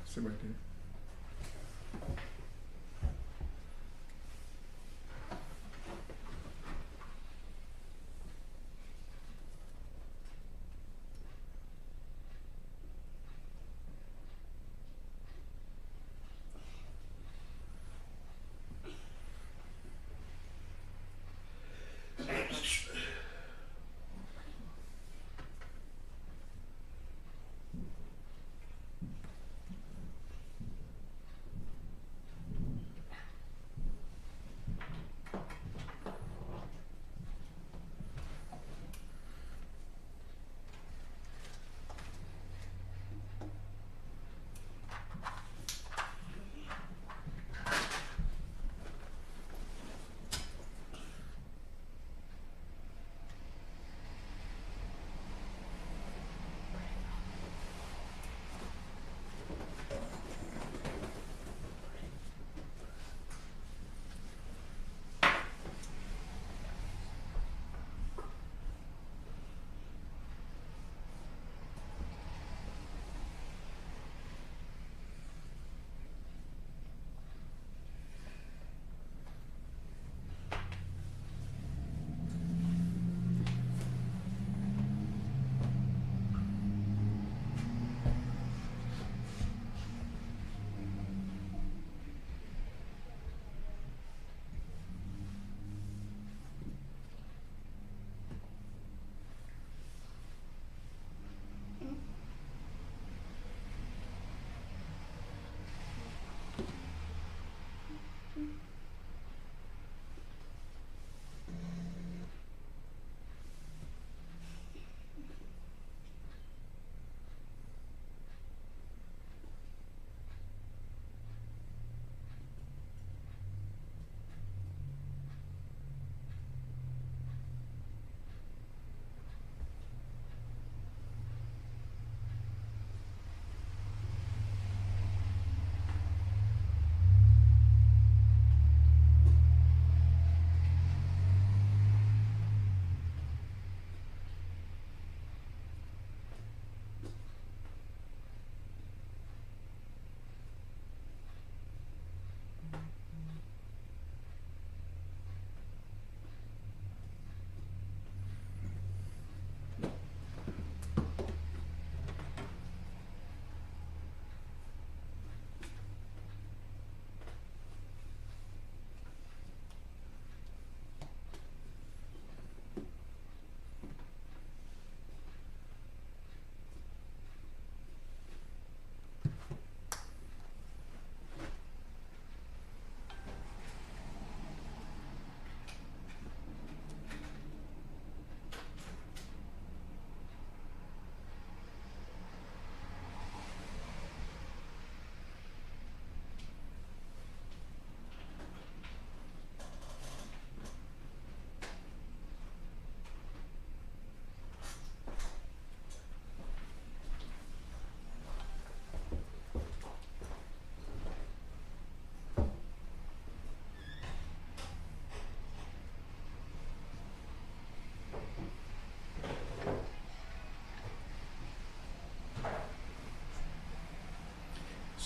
Sit right there.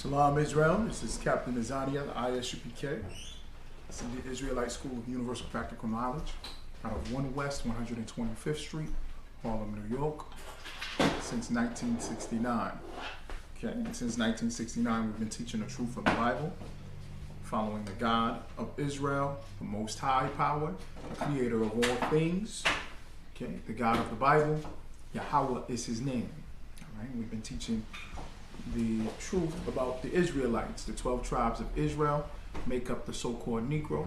Shalom Israel, this is Captain Azadia of the ISUPK. It's in the Israelite School of Universal Practical Knowledge out of 1 West 125th Street, Harlem, New York. It's since 1969. Okay, and since 1969, we've been teaching the truth of the Bible, following the God of Israel, the Most High Power, the Creator of all things. Okay, the God of the Bible, Yahweh is His name. All right, we've been teaching the truth about the Israelites. The 12 tribes of Israel make up the so-called Negro,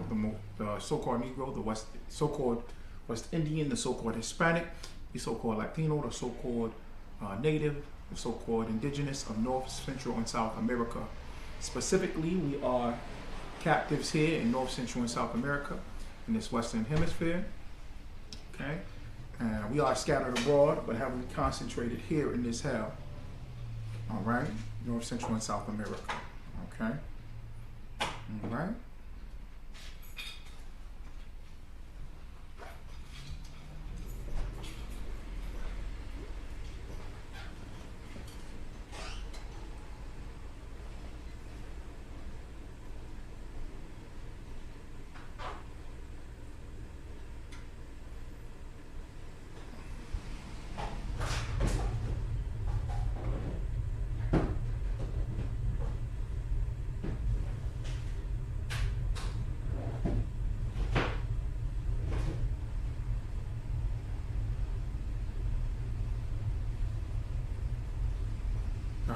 the so-called Negro, the so-called West Indian, the so-called Hispanic, the so-called Latino, the so-called Native, the so-called Indigenous of North, Central, and South America. Specifically, we are captives here in North, Central, and South America, in this Western Hemisphere. Okay, and we are scattered abroad, but heavily concentrated here in this hell. All right, North, Central, and South America. Okay, all right.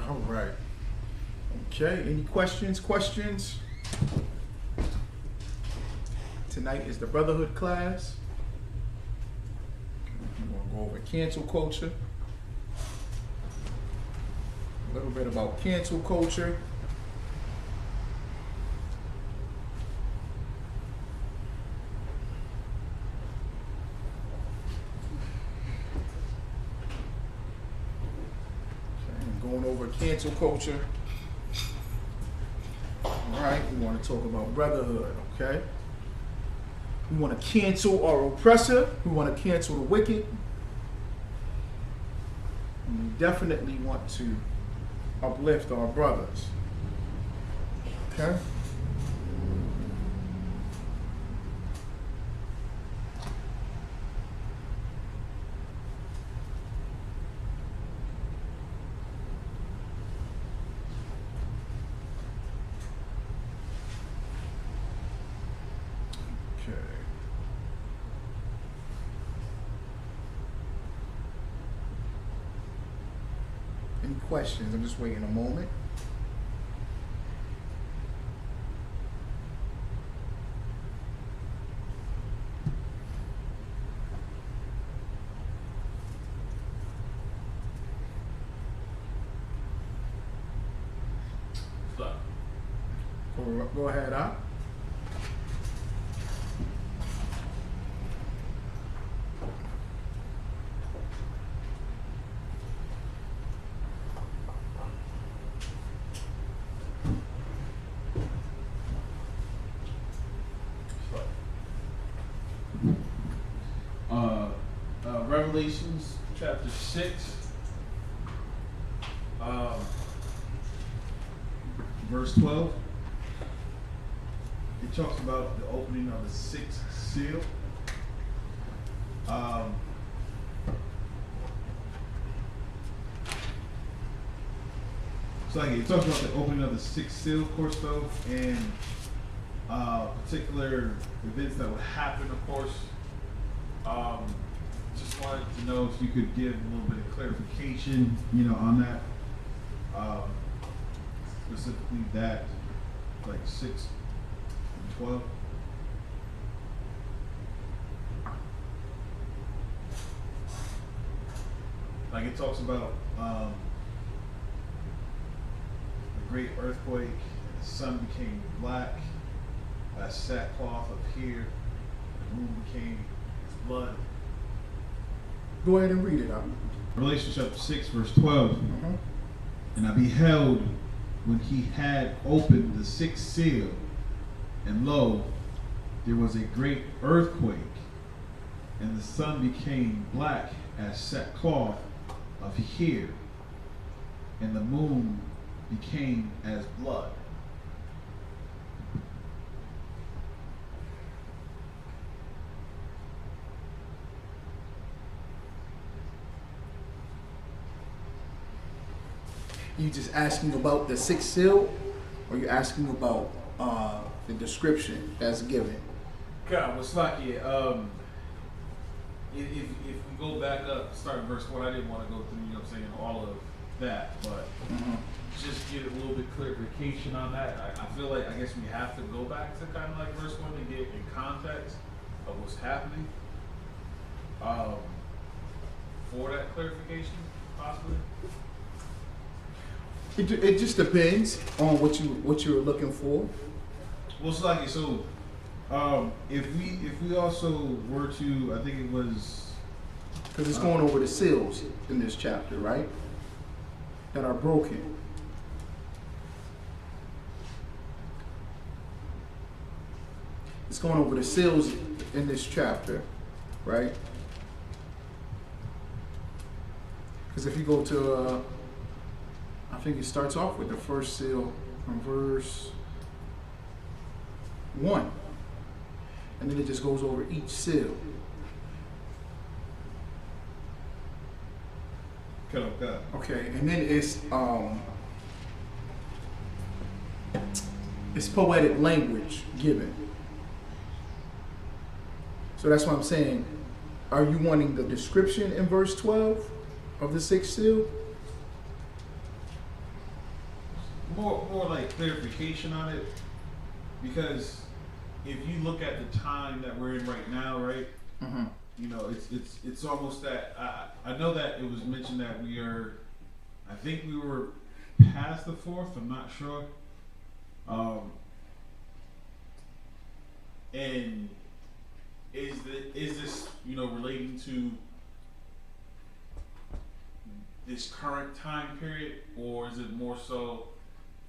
All right. Okay, any questions? Tonight is the Brotherhood class. We're going to go over cancel culture. A little bit about cancel culture. Cancel culture. All right, we want to talk about brotherhood, okay? We want to cancel our oppressor. We want to cancel the wicked. And we definitely want to uplift our brothers, okay? Any questions? I'm just waiting a moment. Go ahead, huh? Revelations chapter 6, verse 12. It talks about the opening of the sixth seal. So it talks about the opening of the sixth seal, of course, though, and particular events that would happen, of course. Just wanted to know if you could give a little bit of clarification, on that. Specifically that, like 6 and 12. Like it talks about a great earthquake, and the sun became black as sackcloth of hair, the moon became as blood. Go ahead and read it out. Revelation chapter 6, verse 12. And I beheld when he had opened the sixth seal, and lo, there was a great earthquake, and the sun became black as sackcloth of hair, and the moon became as blood. You just asking about the sixth seal, or you asking about the description that's given? God, what's like it? If we go back up, start in verse 1, I didn't want to go through, you know what I'm saying, all of that, but just get a little bit clarification on that. I feel like I guess we have to go back to kind of like verse 1 to get in context of what's happening. For that clarification, possibly. It just depends on what you're looking for. Well, so like so, if we also were to, I think it was because it's going over the seals in this chapter, right? That are broken. It's going over the seals in this chapter, right? Because if you go to, I think it starts off with the first seal from verse 1. And then it just goes over each seal. Okay, and then it's poetic language given. So that's what I'm saying. Are you wanting the description in verse 12 of the sixth seal? More like clarification on it, because if you look at the time that we're in right now, right? Mm-hmm. You know, it's almost that I know that it was mentioned that I think we were past the fourth. I'm not sure. And is this relating to this current time period, or is it more so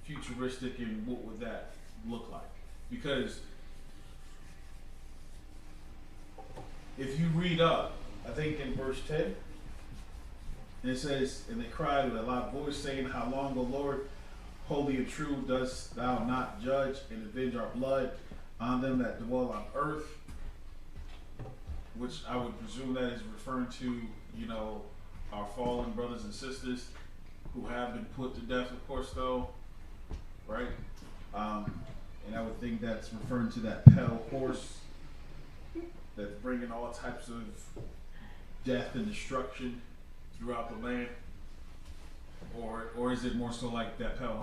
futuristic, and what would that look like? Because if you read up, I think in verse 10, it says, "And they cried with a loud voice, saying, How long, O Lord, holy and true, dost thou not judge and avenge our blood on them that dwell on earth?" Which I would presume that is referring to, our fallen brothers and sisters who have been put to death, of course, though, right? And I would think that's referring to that pale horse that's bringing all types of death and destruction throughout the land. Or is it more so like that pale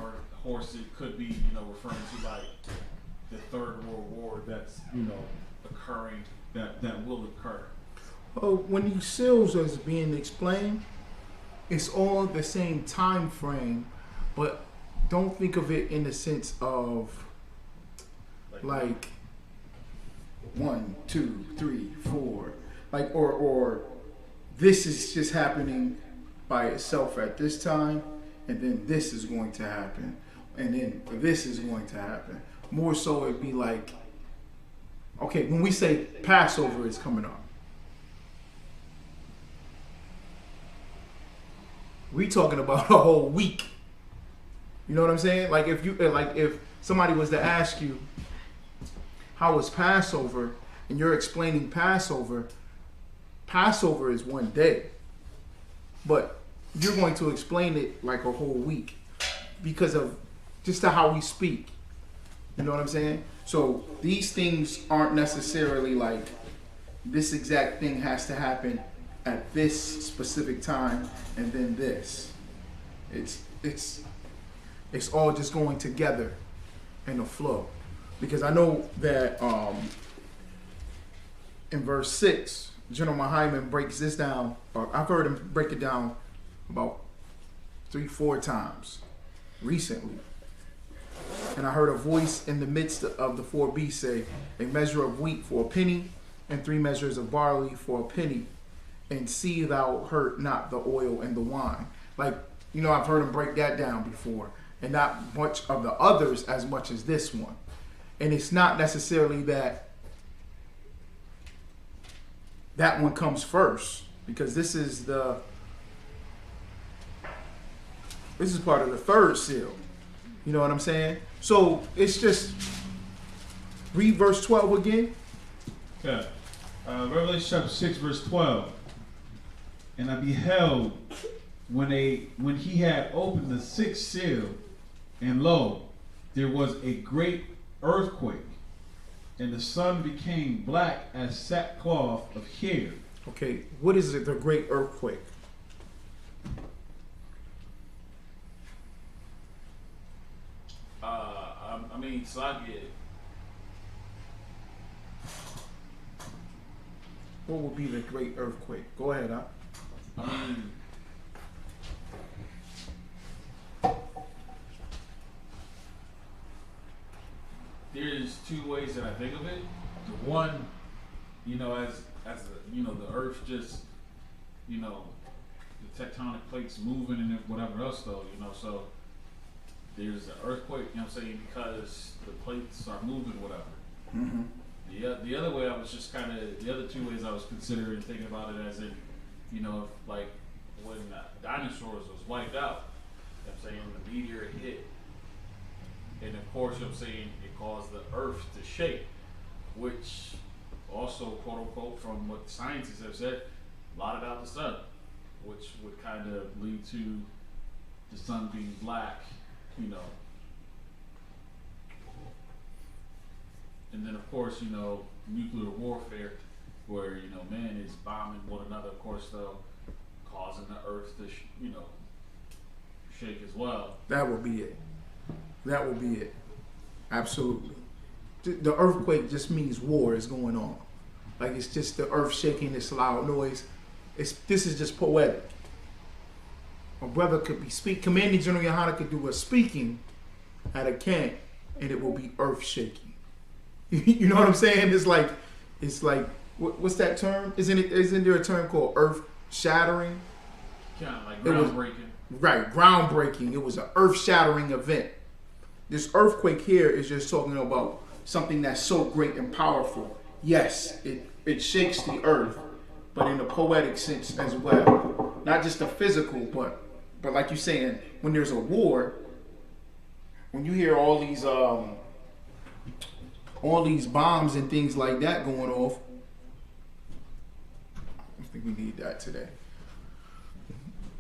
horse? It could be, referring to like the Third World War that's, occurring, that will occur. Well, when these seals is being explained, it's all the same time frame, but don't think of it in the sense of like 1, 2, 3, 4, like or this is just happening by itself at this time, and then this is going to happen, and then this is going to happen. More so, it'd be like, okay, when we say Passover is coming up, we talking about a whole week. You know what I'm saying? Like if somebody was to ask you, how is Passover, and you're explaining Passover is one day, but you're going to explain it like a whole week because of just how we speak. You know what I'm saying? So these things aren't necessarily like this exact thing has to happen at this specific time and then this. It's all just going together in a flow. Because I know that in verse 6, General Hyman breaks this down, or I've heard him break it down about 3-4 times recently. And I heard a voice in the midst of the 4 beasts say, "A measure of wheat for a penny, and 3 measures of barley for a penny, and see thou hurt not the oil and the wine." Like, I've heard him break that down before, and not much of the others as much as this one. And it's not necessarily that one comes first, because this is part of the third seal. You know what I'm saying? So it's just read verse 12 again. Okay. Revelation chapter 6, verse 12. "And I beheld when he had opened the sixth seal, and lo, there was a great earthquake, and the sun became black as sackcloth of hair. Okay, what is it? The great earthquake. I mean, so I get it. What would be the great earthquake? Go ahead, huh? I mean, there's two ways that I think of it. The one, you know, as you know, the earth just, you know, the tectonic plates moving and whatever else though, you know, so there's an earthquake, you know what I'm saying, because the plates are moving, whatever. Mm-hmm. The other way I was just kind of, the other two ways I was considering thinking about it as in, you know, like when dinosaurs was wiped out, you know what I'm saying, the meteor hit, and of course, you know what I'm saying, it caused the earth to shake, which also, quote unquote, from what scientists have said, blotted out the sun, which would kind of lead to the sun being black, you know. And then, of course, you know, nuclear warfare, where, you know, man is bombing one another, of course, though, causing the earth to, you know, shake as well. That would be it. That would be it. Absolutely. The earthquake just means war is going on. Like, it's just the earth shaking, this loud noise. This is just poetic. My brother could be Commanding General Yohana could do a speaking at a camp, and it will be earth shaking. You know what I'm saying? It's like what's that term? Isn't there a term called earth shattering? Kind of like groundbreaking. Right, groundbreaking. It was an earth shattering event. This earthquake here is just talking about something that's so great and powerful. Yes, it shakes the earth, but in a poetic sense as well. Not just a physical, but like you're saying, when there's a war, when you hear all these bombs and things like that going off, I think we need that today.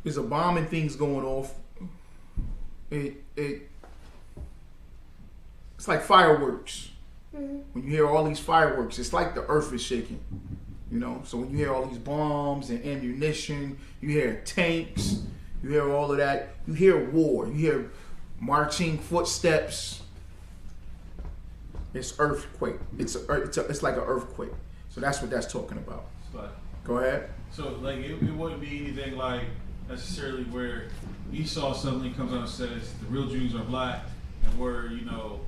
There's a bomb and things going off. It's like fireworks. Mm-hmm. When you hear all these fireworks, it's like the earth is shaking. You know, so when you hear all these bombs and ammunition, you hear tanks, you hear all of that, you hear war, you hear marching footsteps. It's earthquake. It's like an earthquake. So that's what that's talking about. But, go ahead. So like it wouldn't be anything like necessarily where Esau suddenly comes out and says the real Jews are black, and we're, you know,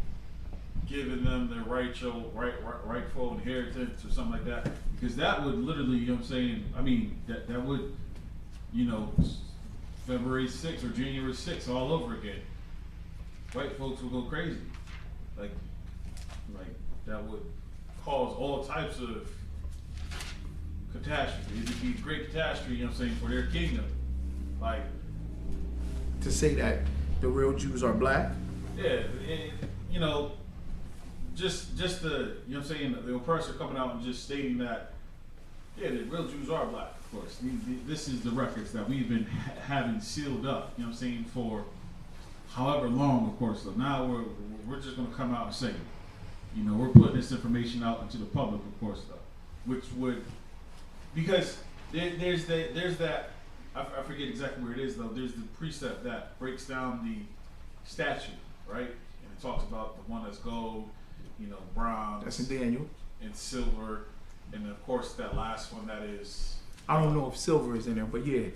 giving them their rightful inheritance or something like that. Because that would literally, you know what I'm saying, I mean, that would, you know, February 6th or January 6th all over again. White folks would go crazy. Like that would cause all types of catastrophe. It would be a great catastrophe, you know what I'm saying, for their kingdom. Like, to say that the real Jews are black? Yeah, you know, just the, you know what I'm saying, the oppressor coming out and just stating that, yeah, the real Jews are black, of course. This is the records that we've been having sealed up, you know what I'm saying, for however long, of course. So now we're just going to come out and say, you know, we're putting this information out into the public, of course, though, which would, because there's that, I forget exactly where it is, though. There's the precept that breaks down the statue, right? And it talks about the one that's gold, you know, bronze. That's in Daniel. And silver. And of course, that last one that is. I don't know if silver is in there, but yeah,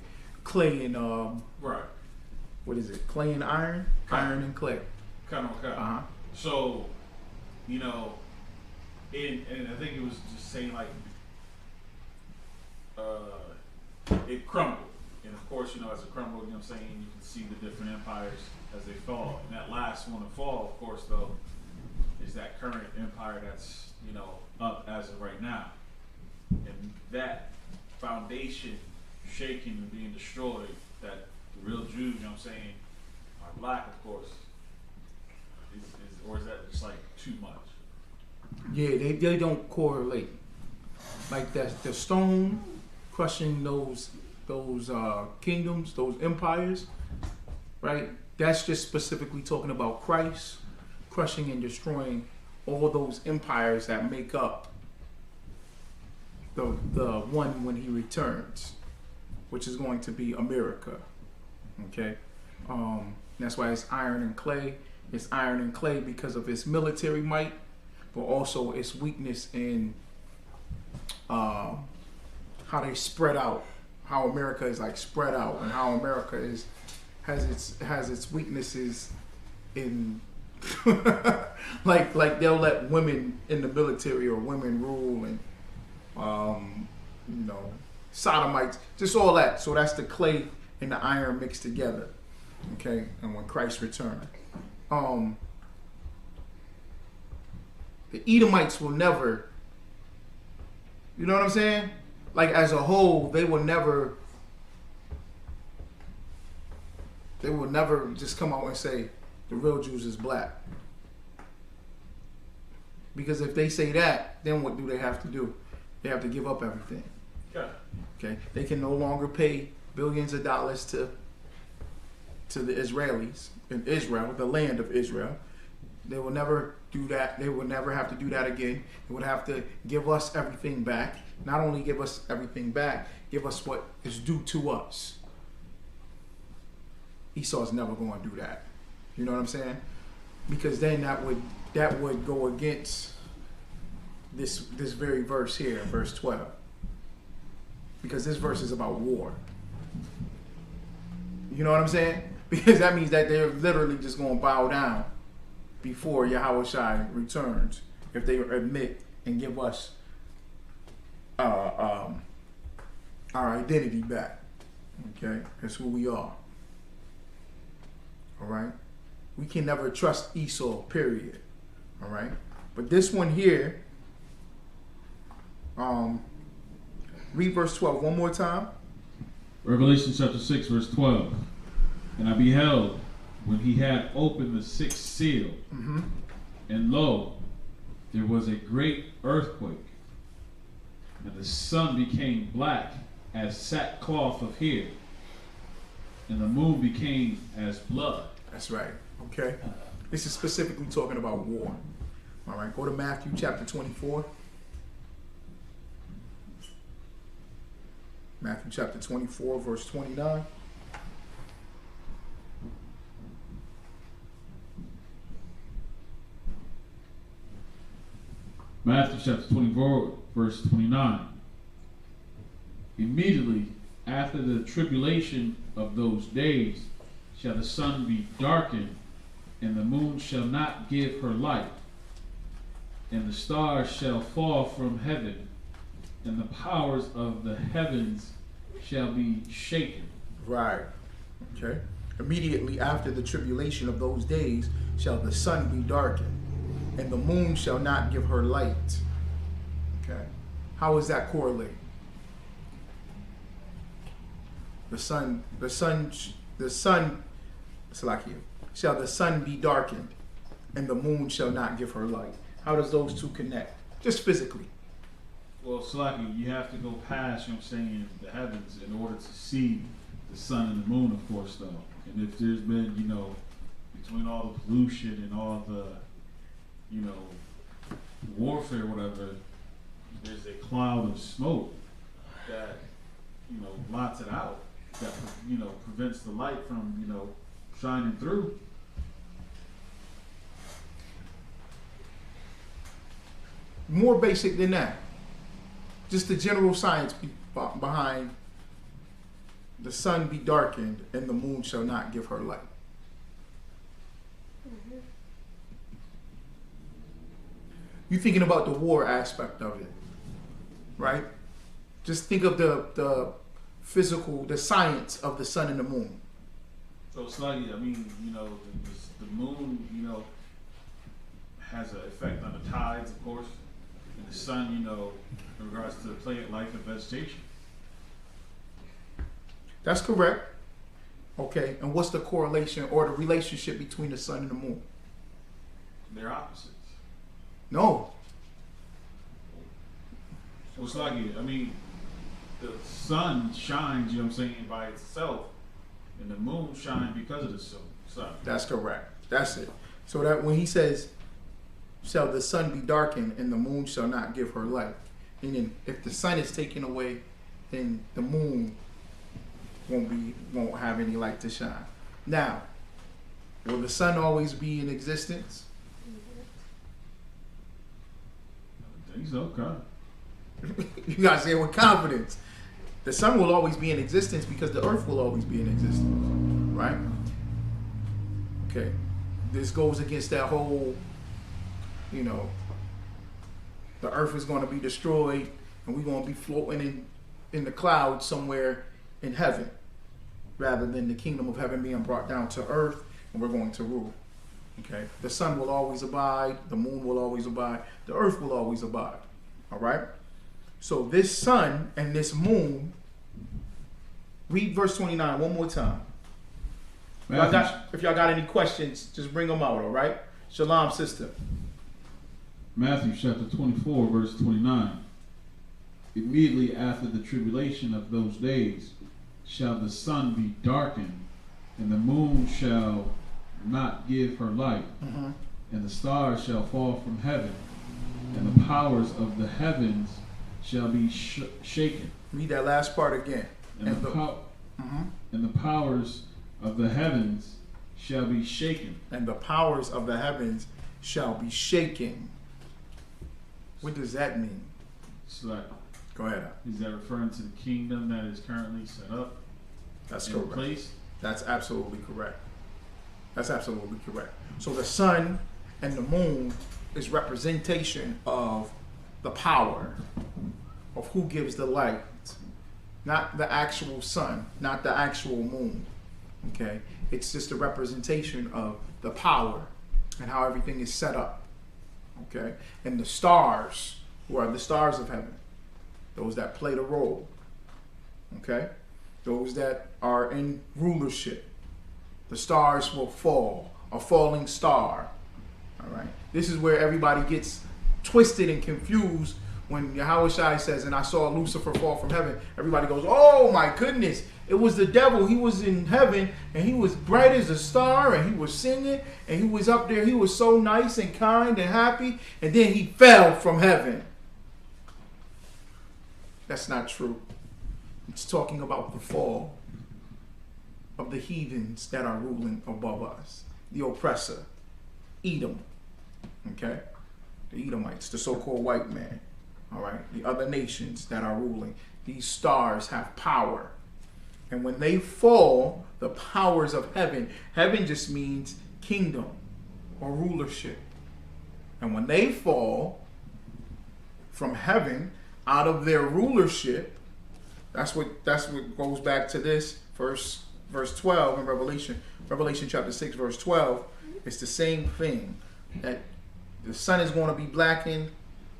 clay and right. What is it? Clay and iron, iron and clay. Kind of. So, you know, and I think it was just saying like, it crumbled. And of course, you know, as it crumbled, you know what I'm saying, you can see the different empires as they fall. And that last one to fall, of course, though, is that current empire that's, you know, up as of right now. And that foundation shaking and being destroyed, that the real Jews, you know what I'm saying, are black, of course. Or is that just like too much? Yeah, they don't correlate. Like that, the stone crushing those kingdoms, those empires, right? That's just specifically talking about Christ crushing and destroying all those empires that make up the one when he returns, which is going to be America. Okay, that's why it's iron and clay. It's iron and clay because of its military might, but also its weakness in how they spread out, how America is like spread out, and how America has its weaknesses in like they'll let women in the military or women rule, and sodomites, just all that. So that's the clay and the iron mixed together. Okay, and when Christ returned, the Edomites will never, you know what I'm saying? Like as a whole, they will never just come out and say the real Jews is black. Because if they say that, then what do they have to do? They have to give up everything. Okay. They can no longer pay billions of dollars to the Israelis in Israel, the land of Israel. They will never do that. They will never have to do that again. They would have to give us everything back. Not only give us everything back, give us what is due to us. Esau's never going to do that. You know what I'm saying? Because then that would go against this very verse here, verse 12. Because this verse is about war. You know what I'm saying? Because that means that they're literally just going to bow down before Yahushua returns if they admit and give us our identity back. Okay? That's who we are. All right? We can never trust Esau, period. All right? But this one here, read verse 12 one more time. Revelation chapter 6, verse 12. And I beheld when he had opened the sixth seal, and lo, there was a great earthquake, and the sun became black as sackcloth of hair, and the moon became as blood. That's right. Okay. This is specifically talking about war. All right. Go to Matthew chapter 24. Matthew chapter 24, verse 29. Matthew chapter 24, verse 29. Immediately after the tribulation of those days shall the sun be darkened, and the moon shall not give her light, and the stars shall fall from heaven, and the powers of the heavens shall be shaken. Right. Okay. Immediately after the tribulation of those days shall the sun be darkened, and the moon shall not give her light. Okay. How is that correlating? The sun, Salakia, shall the sun be darkened, and the moon shall not give her light. How does those two connect? Just physically. Well, Slaki, you have to go past, you know what I'm saying, the heavens in order to see the sun and the moon, of course, though. And if there's been, between all the pollution and all the, warfare, whatever, there's a cloud of smoke that, blots it out, that, prevents the light from, shining through. More basic than that. Just the general science behind the sun be darkened and the moon shall not give her light. You're thinking about the war aspect of it, right? Just think of the physical, the science of the sun and the moon. So it's like, the moon, has an effect on the tides, of course, and the sun, in regards to plant life and vegetation. That's correct. Okay, and what's the correlation or the relationship between the sun and the moon? They're opposites. No. So it's like, the sun shines, you know what I'm saying, by itself, and the moon shines because of the sun. That's correct. That's it. So that when he says, shall the sun be darkened and the moon shall not give her light, meaning if the sun is taken away, then the moon won't have any light to shine. Now, will the sun always be in existence? I think so, okay. You gotta say it with confidence. The sun will always be in existence because the earth will always be in existence, right? Okay. This goes against that whole, you know, the earth is going to be destroyed and we're going to be floating in the clouds somewhere in heaven, rather than the kingdom of heaven being brought down to earth and we're going to rule. Okay. The sun will always abide. The moon will always abide. The earth will always abide. All right. So this sun and this moon, read verse 29 one more time. If y'all got any questions, just bring them out, all right? Shalom, sister. Matthew chapter 24, verse 29. Immediately after the tribulation of those days shall the sun be darkened, and the moon shall not give her light, and the stars shall fall from heaven, and the powers of the heavens shall be shaken. Read that last part again. And the powers of the heavens shall be shaken. And the powers of the heavens shall be shaken. What does that mean? It's like, go ahead. Is that referring to the kingdom that is currently set up? That's in correct. Place? That's absolutely correct. That's absolutely correct. So the sun and the moon is representation of the power of who gives the light, not the actual sun, not the actual moon. Okay, it's just a representation of the power and how everything is set up. Okay, and the stars, who are the stars of heaven, those that play the role. Okay, those that are in rulership. The stars will fall, a falling star. All right, this is where everybody gets twisted and confused when Yahushua says, and I saw Lucifer fall from heaven. Everybody goes, oh my goodness, it was the devil. He was in heaven and he was bright as a star and he was singing and he was up there. He was so nice and kind and happy, and then he fell from heaven. That's not true. It's talking about the fall of the heathens that are ruling above us. The oppressor, Edom. Okay? The Edomites, the so-called white man. All right? The other nations that are ruling. These stars have power. And when they fall, the powers of heaven, heaven just means kingdom or rulership. And when they fall from heaven out of their rulership, that's what goes back to this verse 12 in Revelation chapter 6 verse 12. It's the same thing, that the sun is going to be blackened,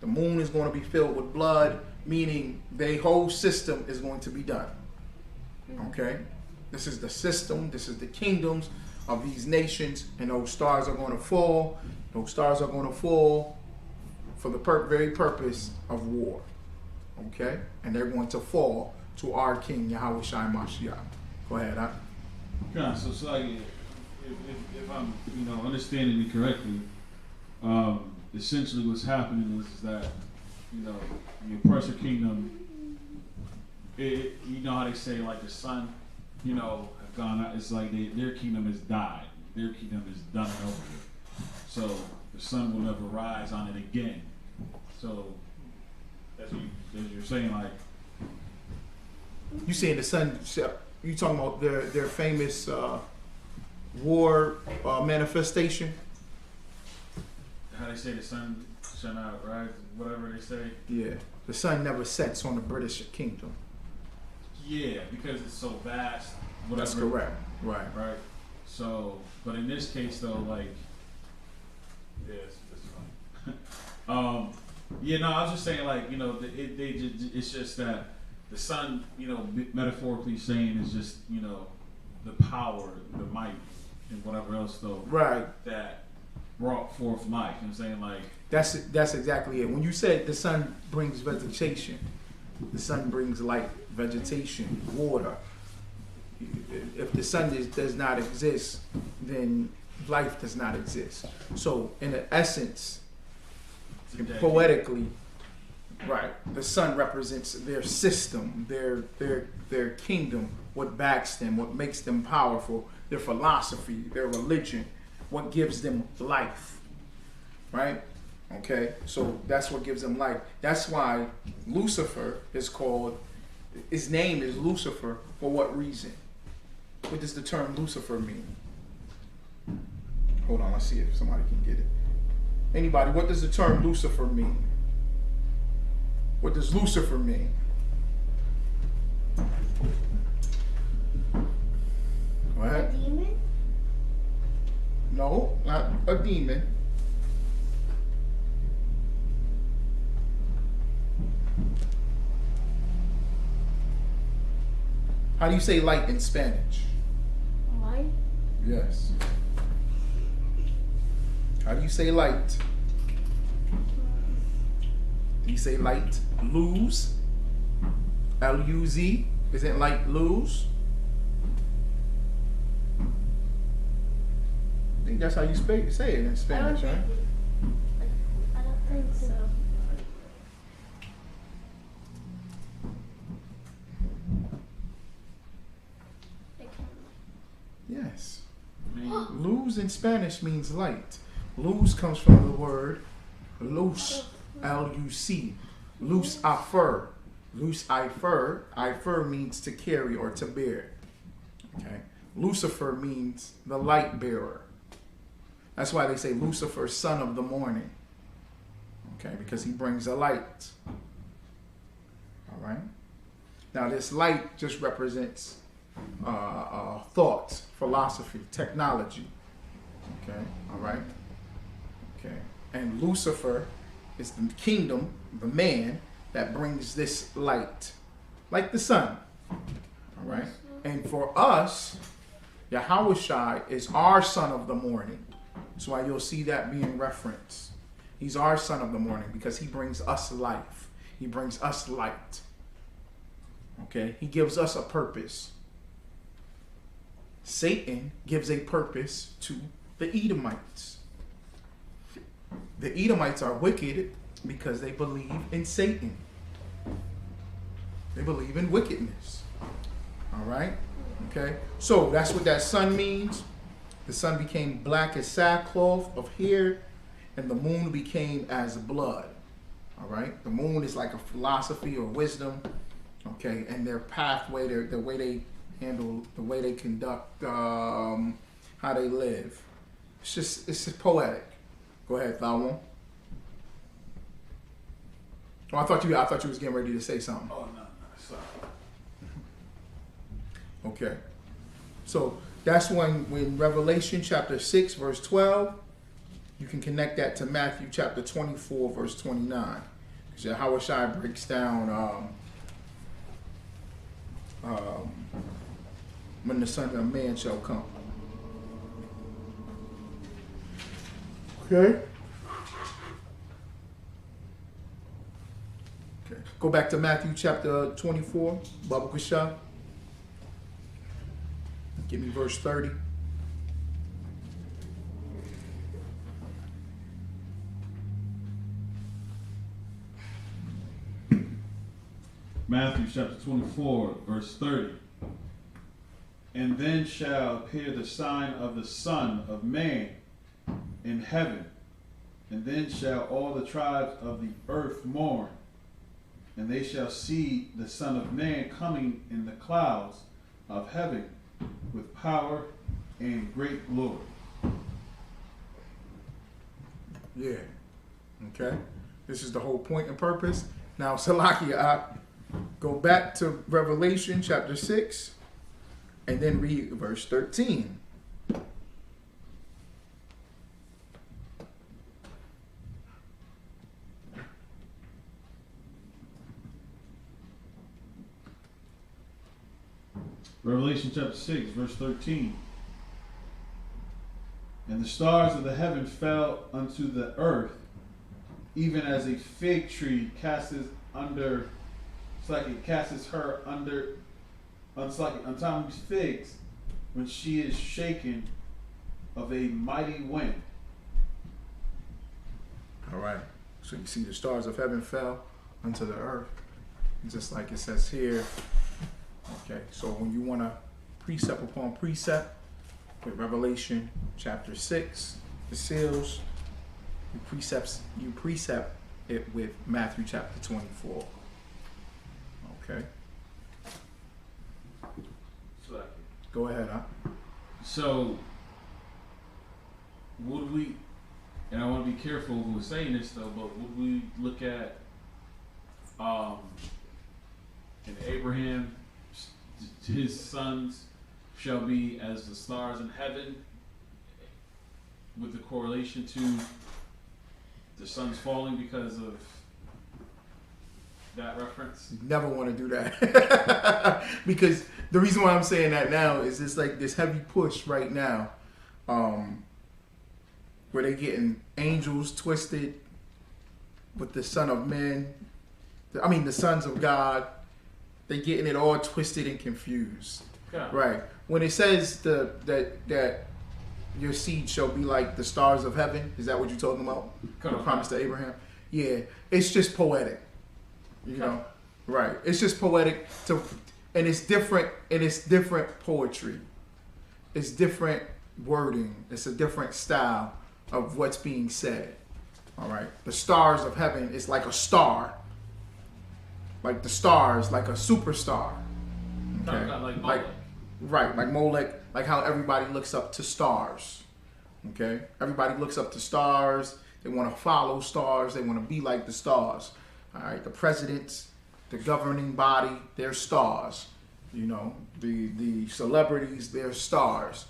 the moon is going to be filled with blood, meaning the whole system is going to be done. Okay, this is the system, this is the kingdoms of these nations, and those stars are going to fall. Those stars are going to fall for the very purpose of war. Okay, and they're going to fall to our King Yahushua Mashiach. Go ahead, huh? Yeah, so it's like, if I'm understanding it correctly, essentially what's happening is that the oppressor kingdom. You know how they say, like, the sun, have gone out. It's like their kingdom has died. Their kingdom is done and over with. So the sun will never rise on it again. So as you're saying, like, you saying the sun? You talking about their famous war manifestation? How they say the sun shall not rise, whatever they say. Yeah, the sun never sets on the British kingdom. Yeah, because it's so vast. Whatever. That's correct. Right. Right. So, but in this case, though, like, yeah, it's fine. Yeah, no, I was just saying, like, it's just that the sun, metaphorically saying, is just, the power, the might, and whatever else, though. Right. That brought forth life. You know what I'm saying? Like, that's exactly it. When you said the sun brings vegetation, the sun brings light, vegetation, water. If the sun does not exist, then life does not exist. So in essence, poetically, right, the sun represents their system, their kingdom, what backs them, what makes them powerful, their philosophy, their religion, what gives them life, right? Okay, so that's what gives them life. That's why Lucifer is called, his name is Lucifer. For what reason? What does the term Lucifer mean? Hold on, let's see if somebody can get it. Anybody, what does the term Lucifer mean? What does Lucifer mean? Go ahead. A demon? No, not a demon. How do you say light in Spanish? Light? Yes. How do you say light? Do you say light? Luz? L-U-Z? Isn't light luz? I think that's how you say it in Spanish, right? I don't think so. Yes. Luz in Spanish means light. Luz comes from the word luz, L-U-C. Luz afer. Luz ifer. Ifer means to carry or to bear. Okay. Lucifer means the light bearer. That's why they say Lucifer, son of the morning. Okay, because he brings a light. All right. Now this light just represents thought, philosophy, technology. Okay, all right. Okay, and Lucifer is the kingdom, the man that brings this light, like the sun. All right, and for us, Yahushua is our son of the morning. That's why you'll see that being referenced. He's our son of the morning because he brings us life. He brings us light. Okay, he gives us a purpose. Satan gives a purpose to the Edomites. The Edomites are wicked because they believe in Satan. They believe in wickedness. All right? Okay? So that's what that sun means. The sun became black as sackcloth of hair, and the moon became as blood. All right? The moon is like a philosophy or wisdom. Okay? And their pathway, the way they handle, the way they conduct, how they live. It's just poetic. Go ahead, Thalwon. Oh, I thought you was getting ready to say something. Oh, no, sorry. Okay. So that's when Revelation chapter 6, verse 12, you can connect that to Matthew chapter 24, verse 29. Because Yahushua breaks down when the Son of Man shall come. Okay. Okay. Go back to Matthew chapter 24, Baba Kusha. Give me verse 30. Matthew chapter 24, verse 30. And then shall appear the sign of the Son of Man in heaven, and then shall all the tribes of the earth mourn, and they shall see the Son of Man coming in the clouds of heaven with power and great glory. Yeah. Okay. This is the whole point and purpose. Now, Salakia, go back to Revelation chapter 6 and then read verse 13. Revelation chapter 6, verse 13. And the stars of the heaven fell unto the earth, even as a fig tree casteth under It's like it casts her under, it's like untimely figs when she is shaken of a mighty wind. All right. So you see the stars of heaven fell unto the earth, just like it says here. Okay. So when you want to precept upon precept with Revelation chapter 6, the seals, you precept it with Matthew chapter 24. Okay. Go ahead, huh? So, would we, and I want to be careful who was saying this though, but would we look at, in Abraham, his sons shall be as the stars in heaven, with the correlation to the sons falling because of that reference? You never want to do that. Because the reason why I'm saying that now is it's like this heavy push right now, where they're getting angels twisted with the Son of Man. The sons of God. They're getting it all twisted and confused. Yeah. Right. When it says that your seed shall be like the stars of heaven, is that what you're talking about? The promise to Abraham? Yeah. It's just poetic. You know? Right. It's just poetic and it's different poetry. It's different wording. It's a different style of what's being said. All right. The stars of heaven is like a star. Like the stars, like a superstar. Okay. Like Molech, like how everybody looks up to stars. Okay? Everybody looks up to stars. They want to follow stars. They want to be like the stars. All right? The presidents, the governing body, they're stars. You know, the celebrities, they're stars.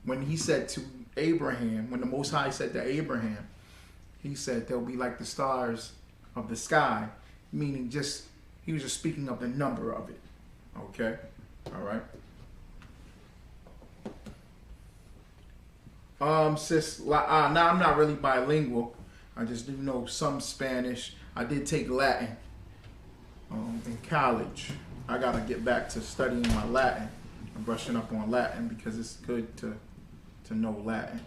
When he said to Abraham, when the Most High said to Abraham, he said they'll be like the stars of the sky, meaning he was just speaking of the number of it. Okay? All right? Sis, now I'm not really bilingual. I just do know some Spanish. I did take Latin in college. I gotta get back to studying my Latin. I'm brushing up on Latin because it's good to know Latin.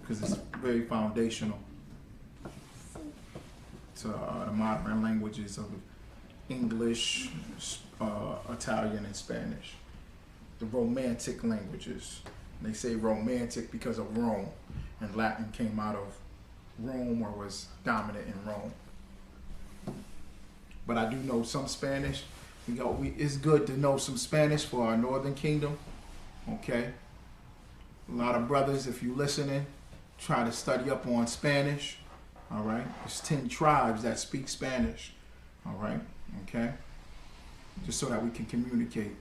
Because it's very foundational to the modern languages of English, Italian, and Spanish. The Romantic languages. They say Romantic because of Rome, and Latin came out of Rome or was dominant in Rome. But I do know some Spanish. It's good to know some Spanish for our Northern Kingdom. Okay? A lot of brothers, if you're listening, try to study up on Spanish. All right? There's 10 tribes that speak Spanish. All right? Okay? Just so that we can communicate.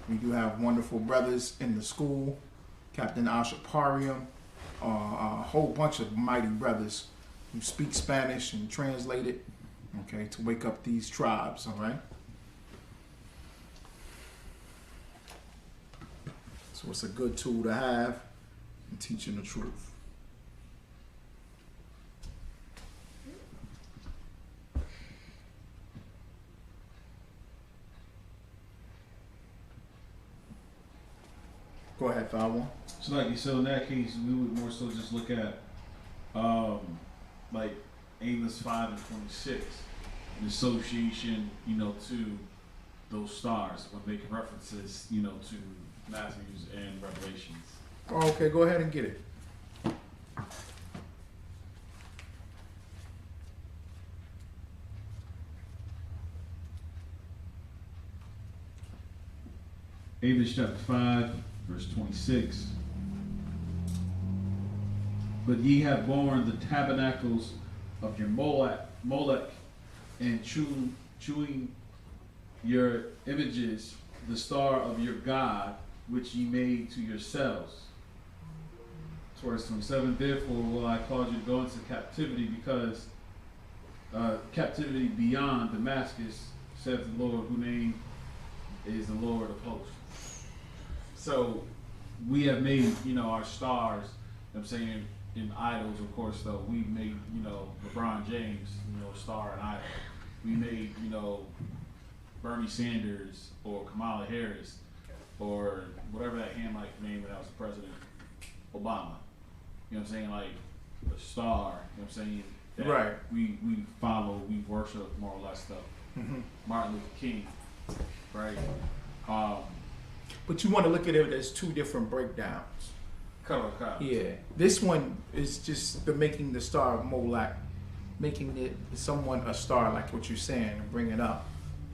We do have wonderful brothers in the school. Captain Ashaparium, a whole bunch of mighty brothers who speak Spanish and translate it, okay, to wake up these tribes, all right? So it's a good tool to have in teaching the truth. Go ahead, 5-1. So in that case, we would more so just look at like Amos 5 and 26, in association, to those stars when making references, to Matthew's and Revelations. Oh, okay, go ahead and get it. Amos chapter 5, verse 26. But ye have borne the tabernacles of your Molech, and chewing your images, the star of your God, which ye made to yourselves. Verse 27, therefore will I cause you to go into captivity, because captivity beyond Damascus, saith the Lord, whose name is the Lord of hosts. So we have made, our stars, in idols, of course, though. We made, LeBron James, a star and idol. we made, you know, Bernie Sanders or Kamala Harris or whatever that Hamite name when I was president, Obama. You know what I'm saying? Like a star. You know what I'm saying? That Right. We follow, we worship more or less stuff. Mm-hmm. Martin Luther King, right? But you want to look at it as two different breakdowns. Cut off cop. Yeah. This one is just the making the star of Molech, making it someone a star, like what you're saying, and bring it up.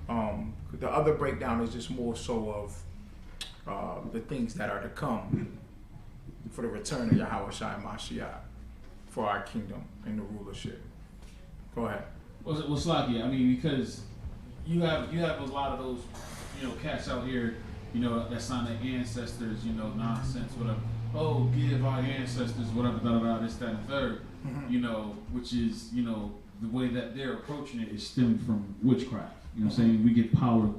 The other breakdown is just more so of the things that are to come for the return of Yahweh Shai Mashiach for our kingdom and the rulership. Go ahead. Well, Slaki, I mean, because you have a lot of those, you know, cats out here, you know, that sign their ancestors, you know, nonsense, whatever. Oh, give our ancestors whatever, this, that, and the third. Mm-hmm. You know, which is, you know, the way that they're approaching it is stemming from witchcraft. You know what I'm saying? We give power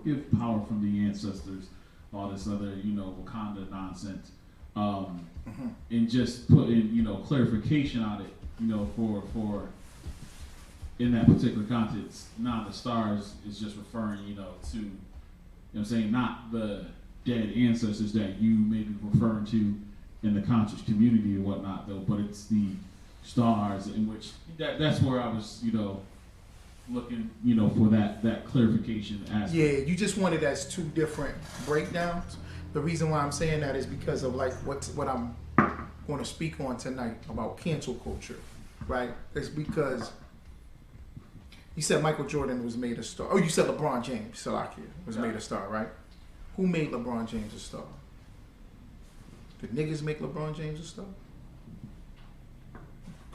from the ancestors, all this other, you know, Wakanda nonsense. And just putting, you know, clarification on it, you know, for in that particular context. Now the stars is just referring, you know, to, you know what I'm saying, not the dead ancestors that you may be referring to in the conscious community or whatnot, though, but it's the stars in which that's where I was, you know, looking, you know, for that clarification aspect. Yeah, you just want it as two different breakdowns. The reason why I'm saying that is because of like what I'm going to speak on tonight about cancel culture, right? It's because you said Michael Jordan was made a star. Oh, you said LeBron James, Salakia, was made a star, right? Who made LeBron James a star? Did niggas make LeBron James a star?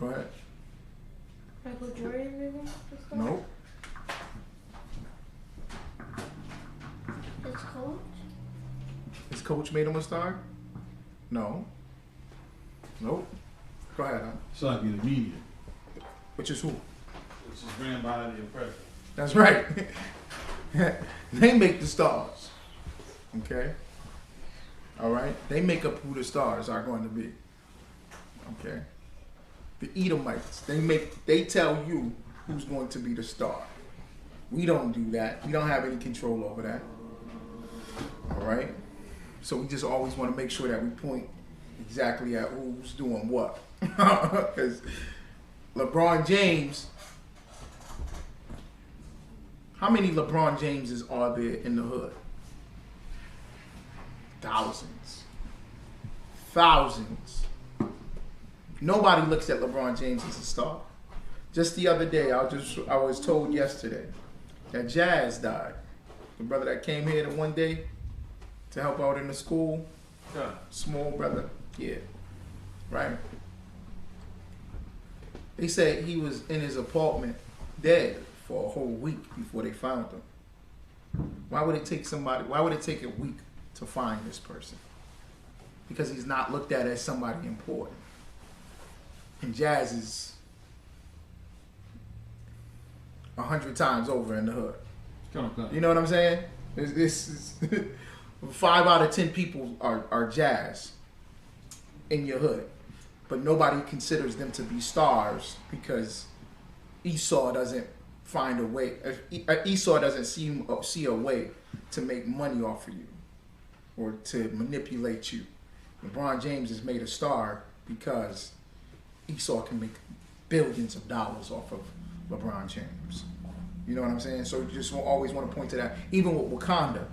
Go ahead. Michael Jordan made him a star? Nope. His coach? His coach made him a star? No. Nope. Go ahead, huh? Slaki, the media, Which is who? which is ran by the Oppressor. That's right. They make the stars. Okay? All right? They make up who the stars are going to be. Okay? The Edomites, they tell you who's going to be the star. We don't do that. We don't have any control over that. All right? So we just always want to make sure that we point exactly at who's doing what. Because LeBron James, how many LeBron Jameses are there in the hood? Thousands. Thousands. Nobody looks at LeBron James as a star. Just the other day, I was told yesterday that Jazz died. The brother that came here the one day to help out in the school. Yeah. Small brother. Yeah. Right? They said he was in his apartment dead for a whole week before they found him. Why would it take a week to find this person? Because he's not looked at as somebody important. And Jazz is 100 times over in the hood. You know what I'm saying? This is 5 out of 10 people are Jazz in your hood, but nobody considers them to be stars because Esau doesn't find a way. Esau doesn't see a way to make money off of you or to manipulate you. LeBron James is made a star because Esau can make billions of dollars off of LeBron James. You know what I'm saying? So you just always want to point to that. Even with Wakanda,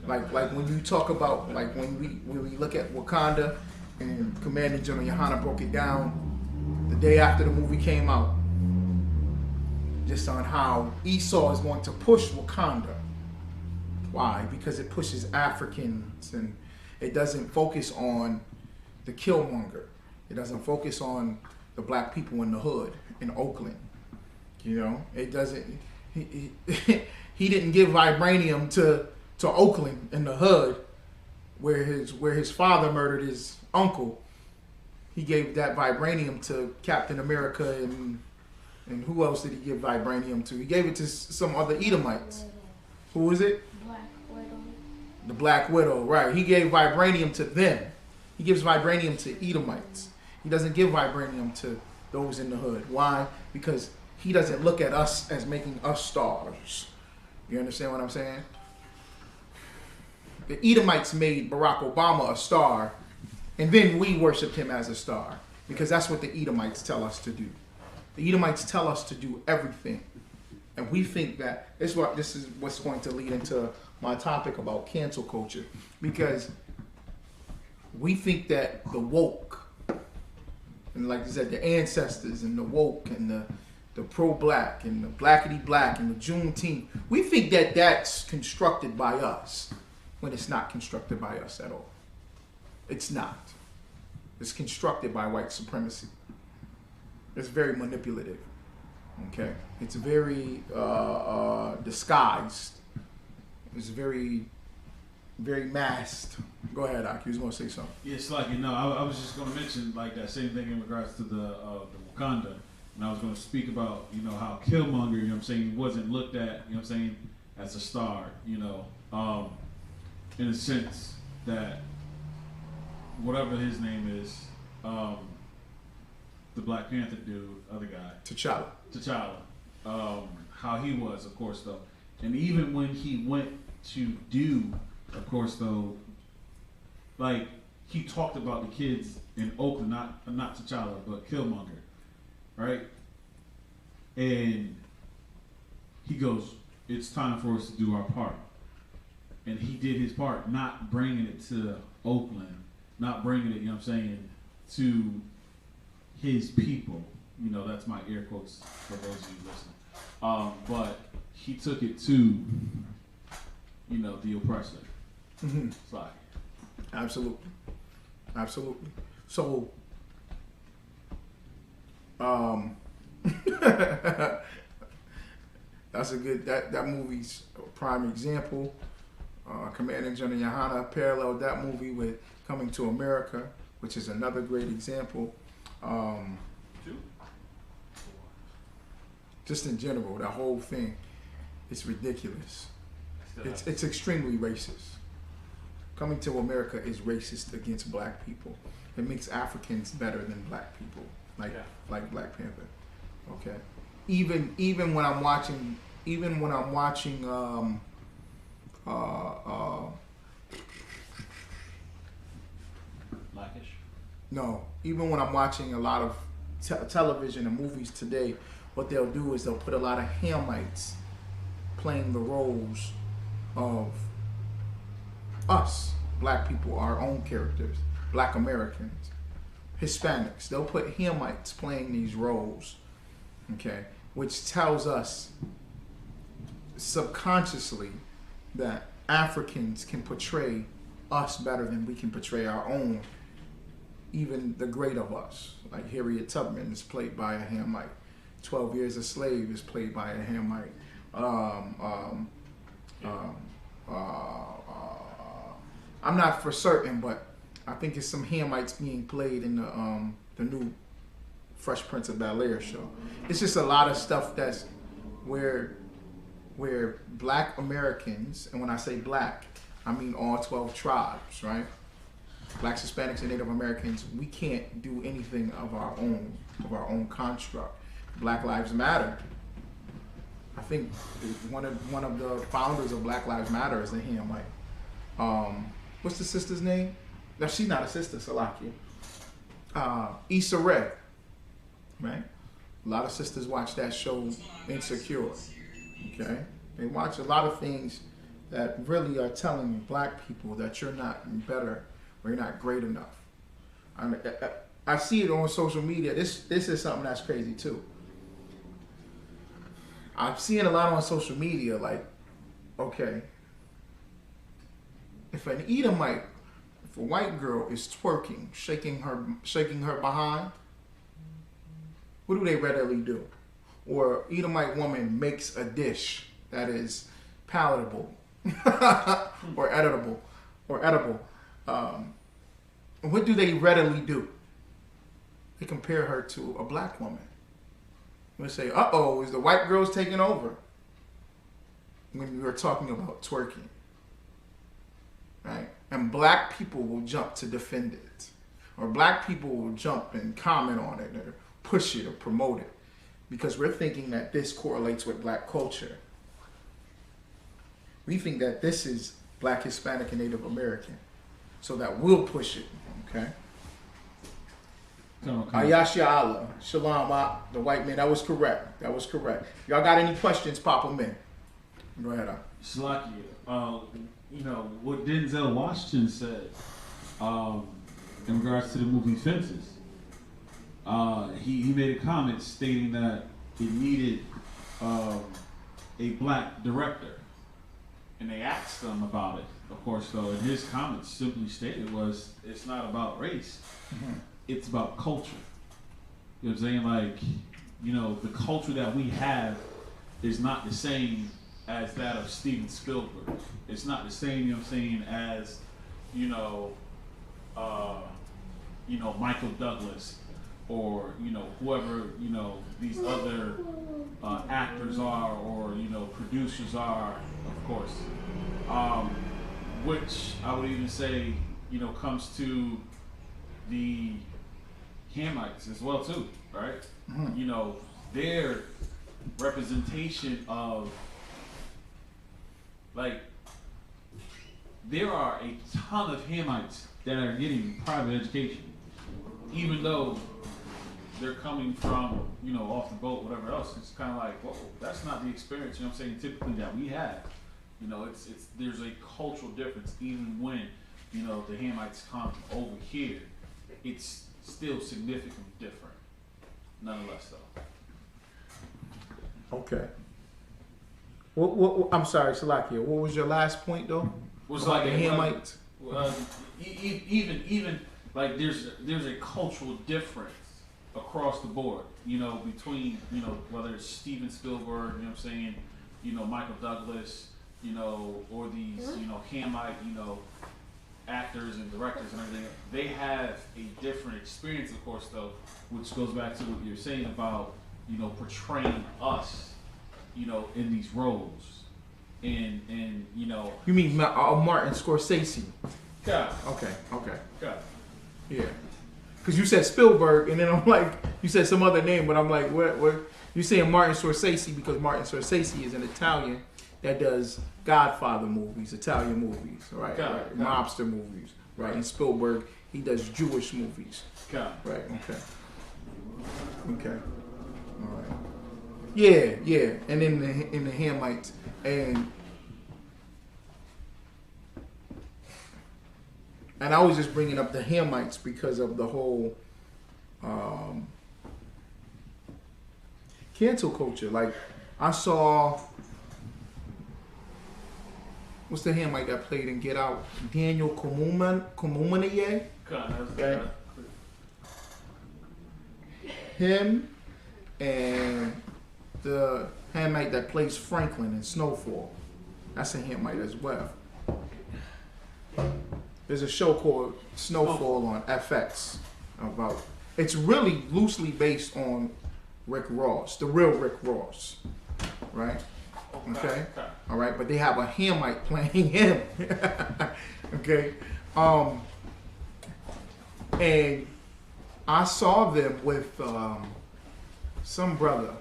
like when you talk about, like when we look at Wakanda, and Commander General Yohana broke it down the day after the movie came out, just on how Esau is going to push Wakanda. Why? Because it pushes Africans and it doesn't focus on the Killmonger. It doesn't focus on the black people in the hood in Oakland. You know, it doesn't. He didn't give vibranium to Oakland in the hood, where his father murdered his uncle. He gave that vibranium to Captain America and who else did he give vibranium to? He gave it to some other Edomites. Who was it? Black Widow. The Black Widow, right. He gave vibranium to them. He gives vibranium to Edomites. He doesn't give vibranium to those in the hood. Why? Because he doesn't look at us as making us stars. You understand what I'm saying? The Edomites made Barack Obama a star, and then we worshiped him as a star, because that's what the Edomites tell us to do. The Edomites tell us to do everything, and we think that this is what's going to lead into my topic about cancel culture, because we think that the woke, and like I said, the ancestors and the woke and the pro-black and the blackity-black and the Juneteenth, we think that that's constructed by us, when it's not constructed by us at all. It's not. It's constructed by white supremacy. It's very manipulative. Okay? It's very disguised. It's very, very masked. Go ahead, Aki. You was going to say something. Yeah, it's like, I was just going to mention like that same thing in regards to the Wakanda. And I was going to speak about, how Killmonger, wasn't looked at, as a star, in a sense that whatever his name is, the Black Panther dude, other guy. T'Challa. How he was, of course, though. And even when he went to do, of course, though, like, he talked about the kids in Oakland, not T'Challa, but Killmonger, right? And he goes, it's time for us to do our part. And he did his part, not bringing it to Oakland, not bringing it, to his people. That's my air quotes for those of you listening. But he took it to, the oppressor. Mm-hmm. It's like, absolutely. So, that's a good, that movie's a prime example. Commanding General Yohana paralleled that movie with Coming to America, which is another great example. Just in general, that whole thing, it's ridiculous. It's extremely racist. Coming to America is racist against black people. It makes Africans better than black people, like Black Panther. Okay, even when I'm watching Blackish? No, even when I'm watching a lot of television and movies today, what they'll do is they'll put a lot of Hamites playing the roles of us, black people, our own characters, black Americans, Hispanics. They'll put Hamites playing these roles, okay, which tells us subconsciously that Africans can portray us better than we can portray our own, even the great of us. Like Harriet Tubman is played by a Hamite. 12 Years a Slave is played by a Hamite. I'm not for certain, but I think it's some Hamites being played in the new Fresh Prince of Bel-Air show. It's just a lot of stuff that's where black Americans, and when I say black, I mean all 12 tribes, right? Blacks, Hispanics, and Native Americans, we can't do anything of our own construct. Black Lives Matter. I think one of the founders of Black Lives Matter is a Hamite. What's the sister's name? No, she's not a sister, Salakia. Issa Rae, right? A lot of sisters watch that show, Insecure. Okay, they watch a lot of things that really are telling black people that you're not better or you're not great enough. I see it on social media. This is something that's crazy too. I'm seeing a lot on social media, like, okay, if an Edomite, if a white girl is twerking, shaking her behind, what do they readily do? Or Edomite woman makes a dish that is palatable or edible, what do they readily do? They compare her to a black woman. They say, uh-oh, is the white girls taking over? When we are talking about twerking, right? And black people will jump to defend it. Or black people will jump and comment on it or push it or promote it. because we're thinking that this correlates with black culture. We think that this is black, Hispanic, and Native American. So that we'll push it, okay? Ayasha Allah, Shalom, the white man. That was correct. That was correct. Y'all got any questions, pop them in. Go ahead. Slakia, you know, what Denzel Washington said in regards to the movie Fences, he made a comment stating that it needed a black director. And they asked him about it, of course, though, and his comments simply stated was, it's not about race, it's about culture. You know what I'm saying? Like, you know, the culture that we have is not the same as that of Steven Spielberg. It's not the same, you know what I'm saying, as, Michael Douglas or, whoever, these other actors are or, producers are, of course. Which I would even say, comes to the Hamites as well too, right? Their representation of, like, there are a ton of Hamites that are getting private education, even though they're coming from, off the boat, whatever else. It's kind of like, whoa, that's not the experience, typically that we have. There's a cultural difference, even when, the Hamites come over here, it's still significantly different, nonetheless, though. Okay. What, I'm sorry, Salakia. What was your last point, though? Was about like the Hamites? Even like there's a cultural difference across the board, between, whether it's Steven Spielberg, Michael Douglas, or these, Hamite, actors and directors and everything. They have a different experience, of course, though, which goes back to what you're saying about, portraying us, in these roles. And You mean Martin Scorsese? God. Okay. God. Yeah. Because you said Spielberg, and then I'm like, you said some other name, but I'm like, what? You're saying Martin Scorsese because Martin Scorsese is an Italian that does Godfather movies, Italian movies, right? Right. Mobster movies, right? And Spielberg, he does Jewish movies. Right, okay. All right. Yeah. And in the Hamites, and I was just bringing up the Hamites because of the whole cancel culture. Like, I saw, what's the Hamite that played in Get Out? Daniel Komumanaye? Okay. Him and the Hamite that plays Franklin in Snowfall. That's a Hamite as well. There's a show called Snowfall on FX about, it's really loosely based on Rick Ross, the real Rick Ross, right? Okay. All right, but they have a Hamite playing him. Okay. And I saw them with some brother.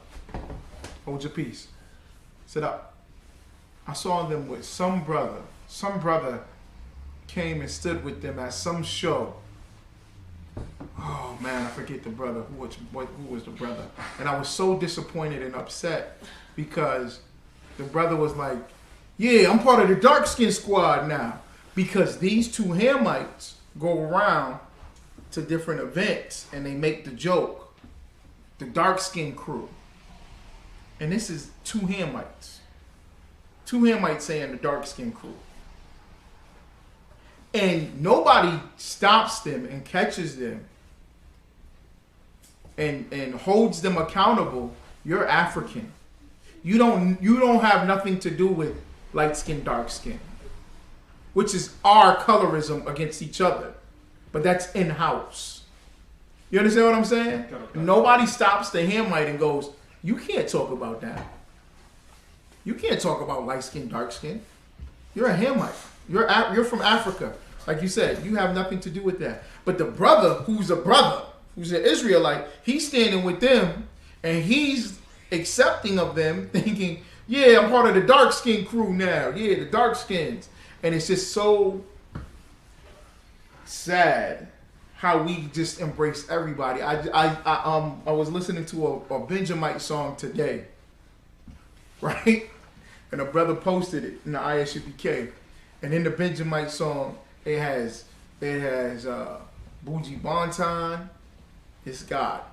Hold your peace. Sit up. I saw them with some brother. Some brother came and stood with them at some show. Oh man, I forget the brother. Who was the brother? And I was so disappointed and upset because the brother was like, yeah, I'm part of the dark skin squad now. Because these two Hamites go around to different events and they make the joke, the dark skin crew. And this is two Hamites. Two Hamites saying the dark skin crew. And nobody stops them and catches them and holds them accountable. You're African. You don't have nothing to do with light skin, dark skin, which is our colorism against each other. But that's in-house. You understand what I'm saying? Nobody stops the Hamite and goes, you can't talk about that. You can't talk about light skin, dark skin. You're a Hamite. You're from Africa. Like you said, you have nothing to do with that. But the brother, who's an Israelite, he's standing with them And he's accepting of them, thinking, yeah, I'm part of the dark skin crew now. Yeah, the dark skins. And it's just so sad how we just embrace everybody. I was listening to a Benjamite song today, right? And a brother posted it in the ISUPK. And in the Benjamite song, it has Bougie Bonton, it's got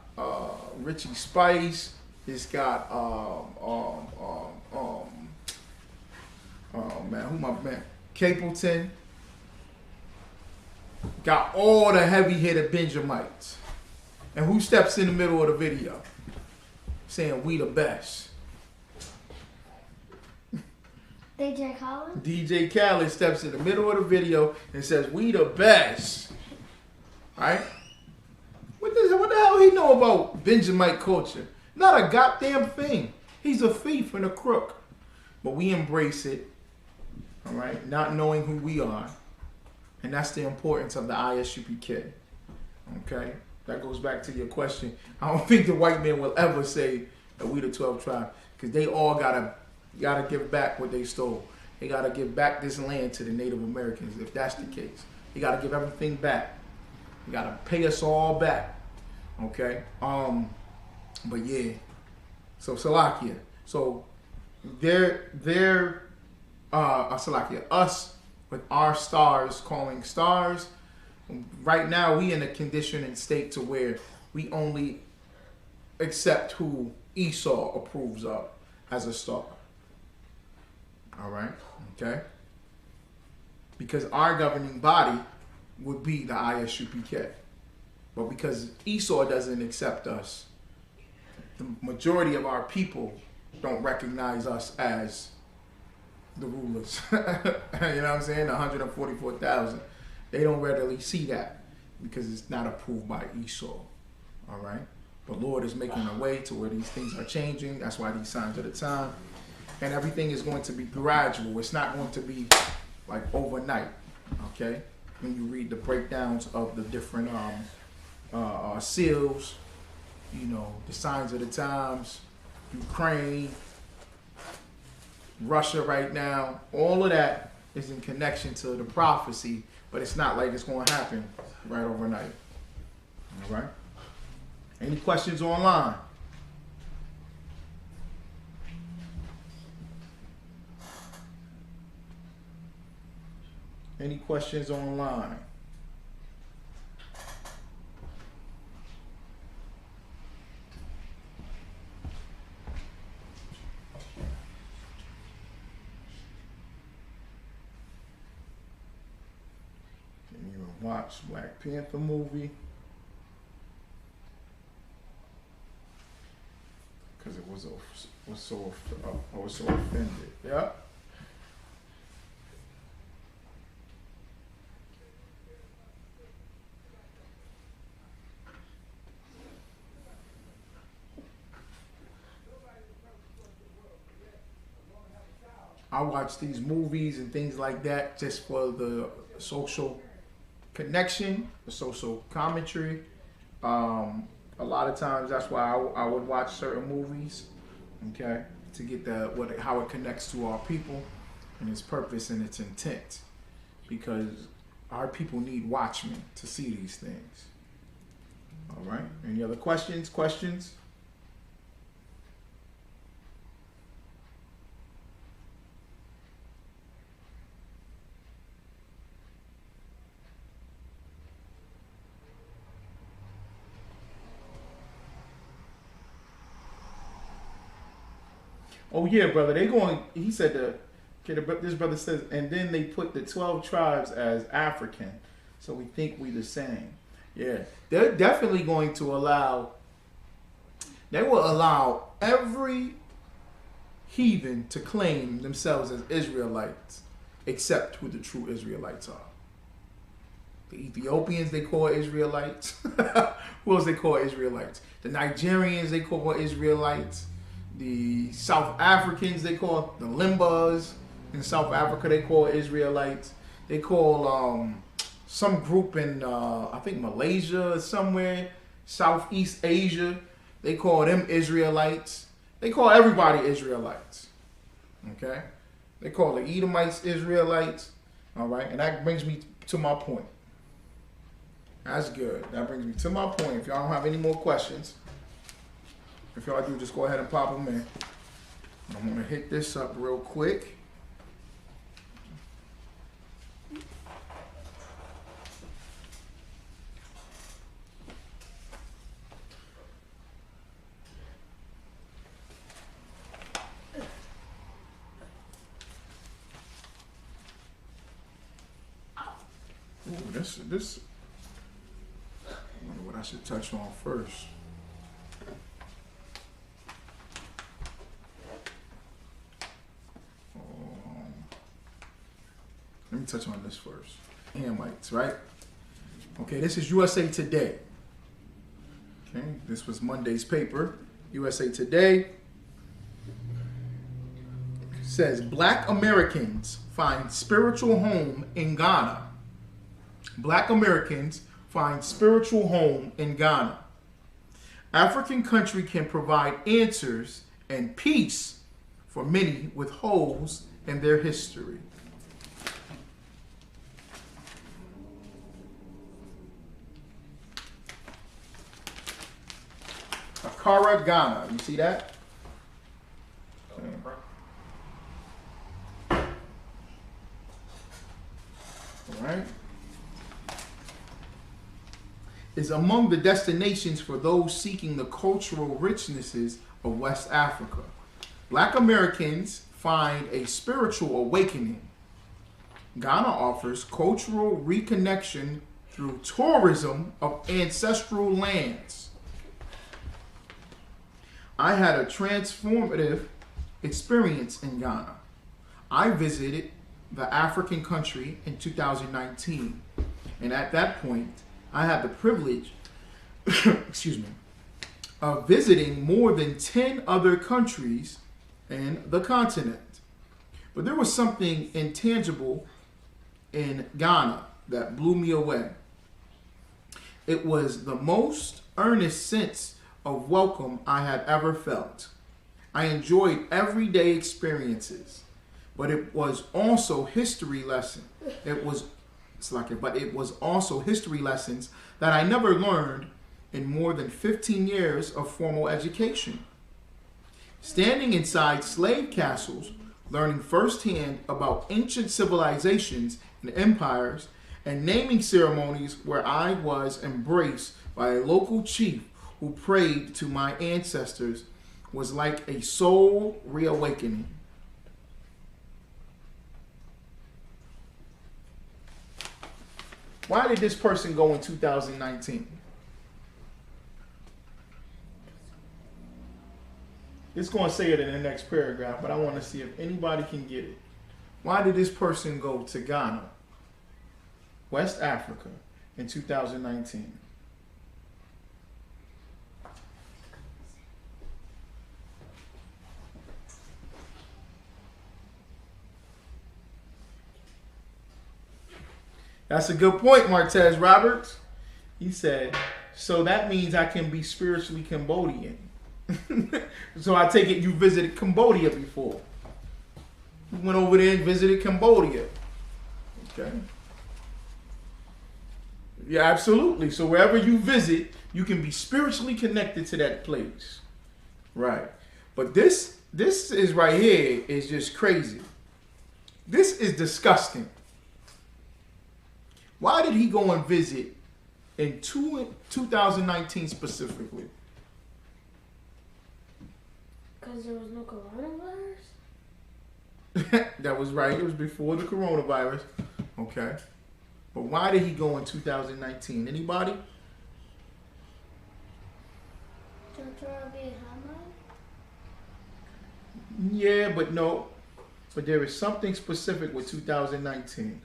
Richie Spice, it's got Capleton. Got all the heavy hitter Benjamites. And who steps in the middle of the video? Saying we the best. DJ Khaled? DJ Khaled steps in the middle of the video and says we the best. Right? What the hell he know about Benjamite culture? Not a goddamn thing. He's a thief and a crook. But we embrace it. All right? Not knowing who we are. And that's the importance of the ISUPK. Okay? That goes back to your question. I don't think the white man will ever say that we the 12 tribes. Because they all gotta give back what they stole. They gotta give back this land to the Native Americans, if that's the case. They gotta give everything back. They gotta pay us all back. Okay? But yeah. So Salakia. So Salakia, us with our stars calling stars. Right now, we in a condition and state to where we only accept who Esau approves of as a star. All right, okay? Because our governing body would be the ISUPK. But because Esau doesn't accept us, the majority of our people don't recognize us as the rulers. You know what I'm saying? 144,000. They don't readily see that because it's not approved by Esau. All right? But Lord is making a way to where these things are changing. That's why these signs are the time. And everything is going to be gradual. It's not going to be like overnight. Okay? When you read the breakdowns of the different seals, you know, the signs of the times, Ukraine, Russia right now, all of that is in connection to the prophecy, but it's not like it's going to happen right overnight. All right? Any questions online? Any questions online? Watch Black Panther movie because I was so offended. Yeah. I watch these movies and things like that just for the social connection, the social commentary. A lot of times that's why I would watch certain movies, okay, to get how it connects to our people and its purpose and its intent, because our people need watchmen to see these things. All right. Any other questions? Oh yeah, brother. He said this brother says, and then they put the 12 tribes as African, so we think we the same. Yeah, they're definitely going to allow. They will allow every heathen to claim themselves as Israelites, except who the true Israelites are. The Ethiopians they call Israelites. Who else they call Israelites? The Nigerians they call Israelites. The South Africans, they call the Limbas. In South Africa, they call Israelites. They call some group in, I think, Malaysia or somewhere, Southeast Asia. They call them Israelites. They call everybody Israelites. Okay? They call the Edomites Israelites. All right? And that brings me to my point. That's good. That brings me to my point. If y'all don't have any more questions, if y'all do, just go ahead and pop them in. I'm going to hit this up real quick. Ooh, this. I wonder what I should touch on first. Let me touch on this first. Hamites, right? Okay, this is USA Today. Okay, this was Monday's paper. USA Today. It says Black Americans find spiritual home in Ghana. Black Americans find spiritual home in Ghana. African country can provide answers and peace for many with holes in their history. Accra, Ghana. You see that? All right. Is among the destinations for those seeking the cultural richnesses of West Africa. Black Americans find a spiritual awakening. Ghana offers cultural reconnection through tourism of ancestral lands. I had a transformative experience in Ghana. I visited the African country in 2019, and at that point, I had the privilege, excuse me, of visiting more than 10 other countries in the continent. But there was something intangible in Ghana that blew me away. It was the most earnest sense of welcome I had ever felt. I enjoyed everyday experiences, but it was also history lesson. It was also history lessons that I never learned in more than 15 years of formal education. Standing inside slave castles, learning firsthand about ancient civilizations and empires, and naming ceremonies where I was embraced by a local chief who prayed to my ancestors was like a soul reawakening. Why did this person go in 2019? It's going to say it in the next paragraph, but I want to see if anybody can get it. Why did this person go to Ghana, West Africa, in 2019? That's a good point, Martez Roberts. He said, so that means I can be spiritually Cambodian. So I take it you visited Cambodia before. You went over there and visited Cambodia. Okay. Yeah, absolutely. So wherever you visit, you can be spiritually connected to that place. Right. But this is right here is just crazy. This is disgusting. Why did he go and visit in 2019 specifically? Because there was no coronavirus? That was right. It was before the coronavirus. Okay. But why did he go in 2019? Anybody? Don't you want to be a Hamite? Yeah, but no. But there is something specific with 2019.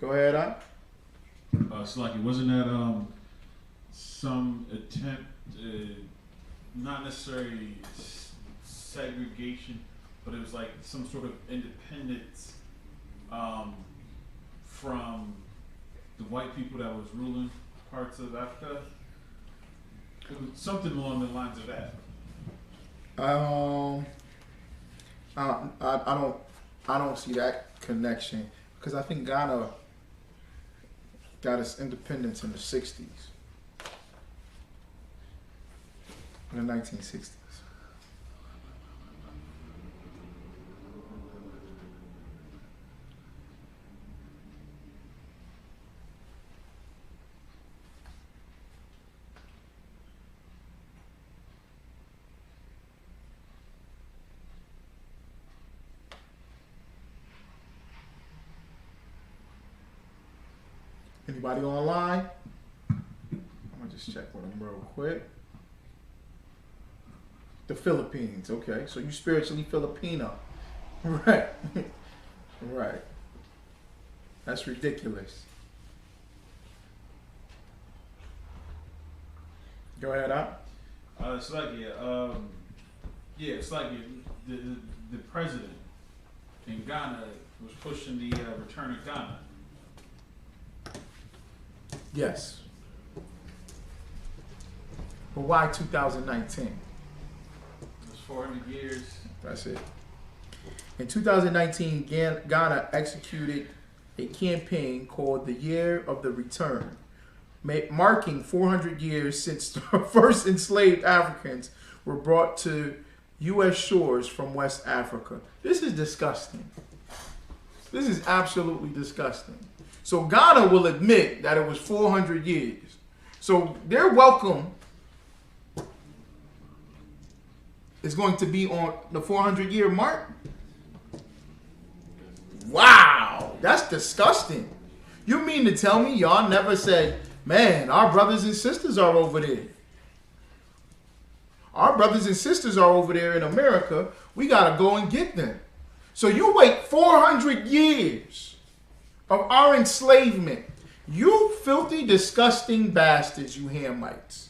Go ahead, Slacky, wasn't that some attempt, not necessarily segregation, but it was like some sort of independence from the white people that was ruling parts of Africa? It was something along the lines of that. I don't see that connection because I think Ghana got its independence in the 60s, in the 1960s. Anybody online? I'm gonna just check with them real quick. The Philippines, okay. So you spiritually Filipino. Right. Right. That's ridiculous. Go ahead, Op. It's like it's like the president in Ghana was pushing the return of Ghana. Yes. But why 2019? It was 400 years. That's it. In 2019, Ghana executed a campaign called the Year of the Return, marking 400 years since the first enslaved Africans were brought to U.S. shores from West Africa. This is disgusting. This is absolutely disgusting. So Ghana will admit that it was 400 years. So their welcome is going to be on the 400-year mark. Wow, that's disgusting. You mean to tell me y'all never said, man, our brothers and sisters are over there. Our brothers and sisters are over there in America. We got to go and get them. So you wait 400 years of our enslavement. You filthy, disgusting bastards, you Hamites.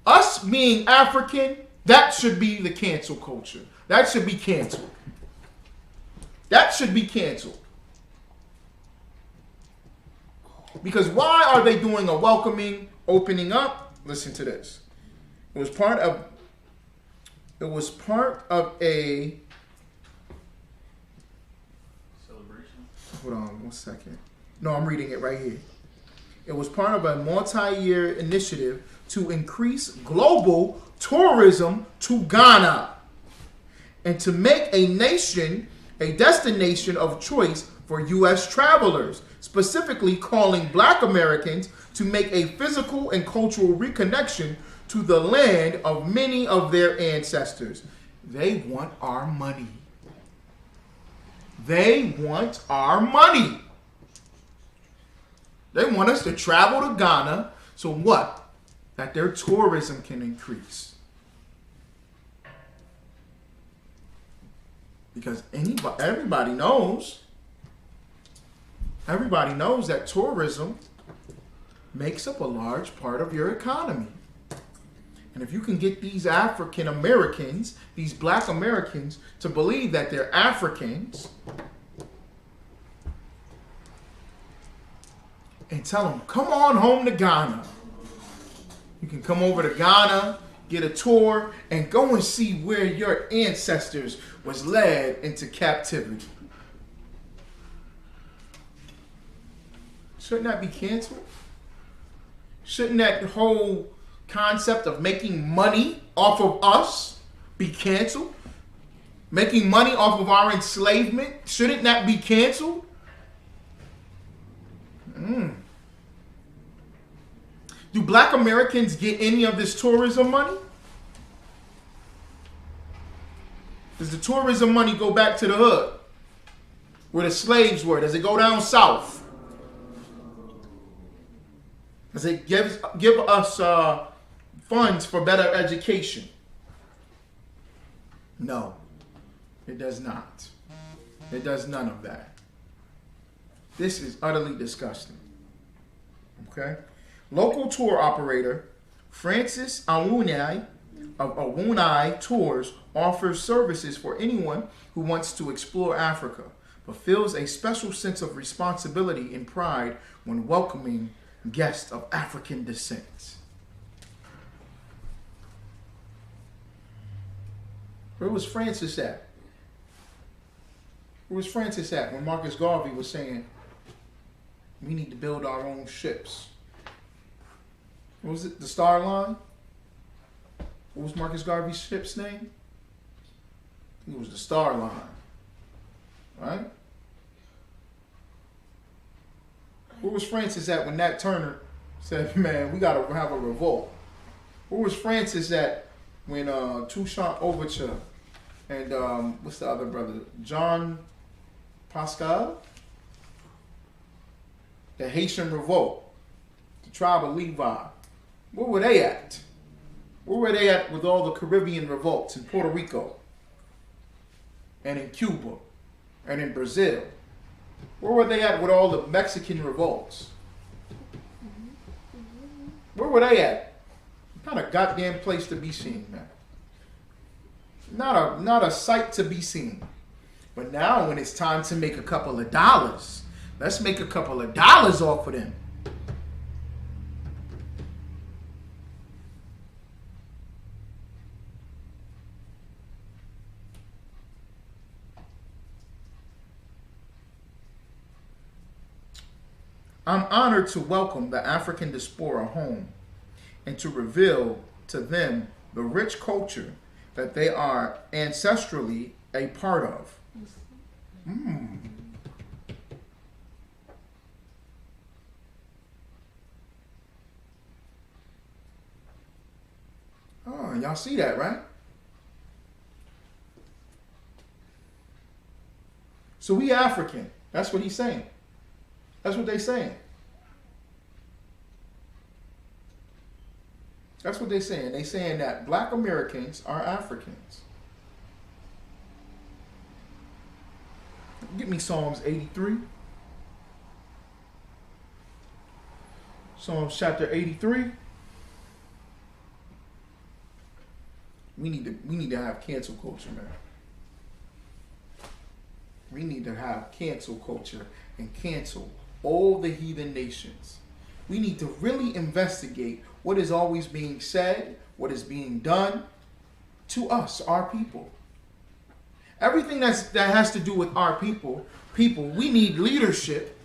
Us being African, that should be the cancel culture. That should be canceled. That should be canceled. Because why are they doing a welcoming, opening up? Listen to this. It was part of a hold on 1 second. No, I'm reading it right here. It was part of a multi-year initiative to increase global tourism to Ghana and to make a nation a destination of choice for U.S. travelers, specifically calling Black Americans to make a physical and cultural reconnection to the land of many of their ancestors. They want our money. They want our money. They want us to travel to Ghana. So what? That their tourism can increase. Because everybody knows that tourism makes up a large part of your economy. And if you can get these African Americans, these Black Americans, to believe that they're Africans, and tell them, come on home to Ghana. You can come over to Ghana, get a tour, and go and see where your ancestors was led into captivity. Shouldn't that be canceled? Shouldn't that whole concept of making money off of us be canceled? Making money off of our enslavement, shouldn't that be canceled? Do Black Americans get any of this tourism money? Does the tourism money go back to the hood where the slaves were? Does it go down south? Does it give us funds for better education? No, it does not. It does none of that. This is utterly disgusting. Okay? Local tour operator Francis Awunai of Awunai Tours offers services for anyone who wants to explore Africa, but feels a special sense of responsibility and pride when welcoming guest of African descent. Where was Francis at? Where was Francis at when Marcus Garvey was saying, we need to build our own ships? What was it? The Star Line? What was Marcus Garvey's ship's name? I think it was the Star Line. Right? Where was Francis at when Nat Turner said, man, we got to have a revolt? Where was Francis at when Toussaint Overture and what's the other brother? John Pascal? The Haitian Revolt. The tribe of Levi. Where were they at? Where were they at with all the Caribbean revolts in Puerto Rico? And in Cuba? And in Brazil? Where were they at with all the Mexican revolts? Where were they at? Not a goddamn place to be seen, man. Not a sight to be seen. But now when it's time to make a couple of dollars, let's make a couple of dollars off of them. I'm honored to welcome the African diaspora home and to reveal to them the rich culture that they are ancestrally a part of. Oh, y'all see that, right? So we African. That's what he's saying. That's what they're saying. That's what they're saying. They're saying that black Americans are Africans. Give me Psalms 83. Psalms chapter 83. We need to have cancel culture, man. We need to have cancel culture and cancel all the heathen nations. We need to really investigate what is always being said, what is being done to us, our people. Everything that has to do with our people, we need leadership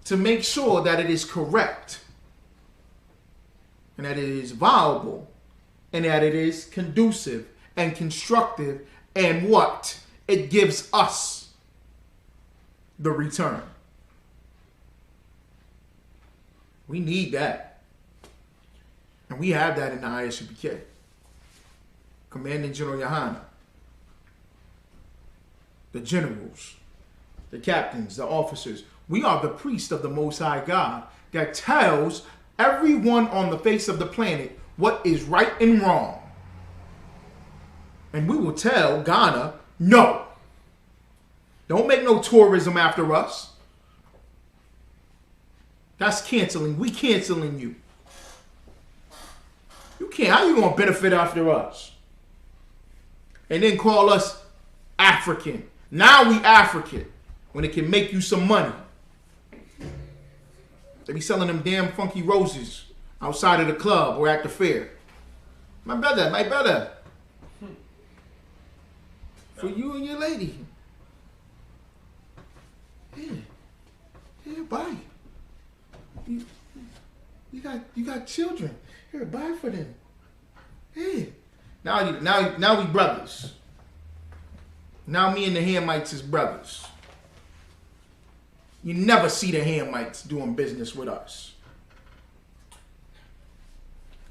to make sure that it is correct and that it is viable and that it is conducive and constructive and what? It gives us the return. We need that. And we have that in the ISUPK. Commanding General Yohana. The generals, the captains, the officers. We are the priest of the Most High God that tells everyone on the face of the planet what is right and wrong. And we will tell Ghana, no. Don't make no tourism after us. That's canceling. We canceling you. You can't. How you gonna benefit after us? And then call us African. Now we African when it can make you some money. They be selling them damn funky roses outside of the club or at the fair. My brother. For you and your lady. Here, buy. You got children. Here, buy for them. Hey. Now we brothers. Now me and the Hamites is brothers. You never see the Hamites doing business with us.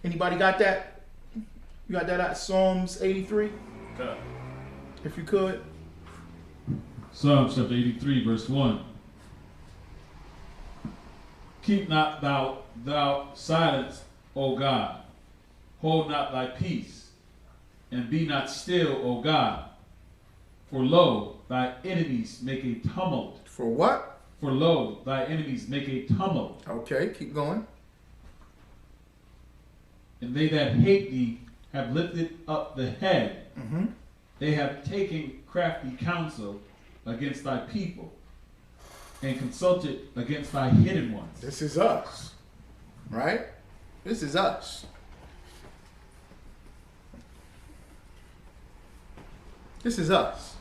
Anybody got that? You got that at Psalms 83? Okay. If you could. Psalms chapter 83, verse 1. Keep not thou silence, O God. Hold not thy peace, and be not still, O God. For lo, thy enemies make a tumult. For what? For lo, thy enemies make a tumult. Okay, keep going. And they that hate thee have lifted up the head. Mm-hmm. They have taken crafty counsel against thy people. and consulted against thy hidden ones. This is us, right? This is us. This is us.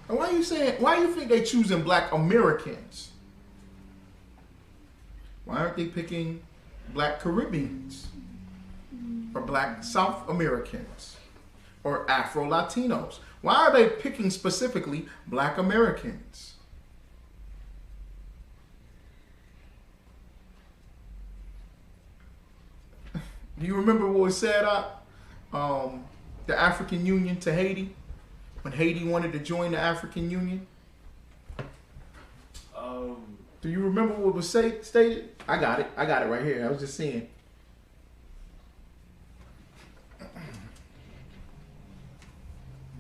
And why do you think they choosing black Americans? Why aren't they picking black Caribbeans? Or black South Americans? Or Afro-Latinos? Why are they picking specifically black Americans? Do you remember what was said at the African Union to Haiti? When Haiti wanted to join the African Union? Do you remember what was stated? I got it right here. I was just seeing.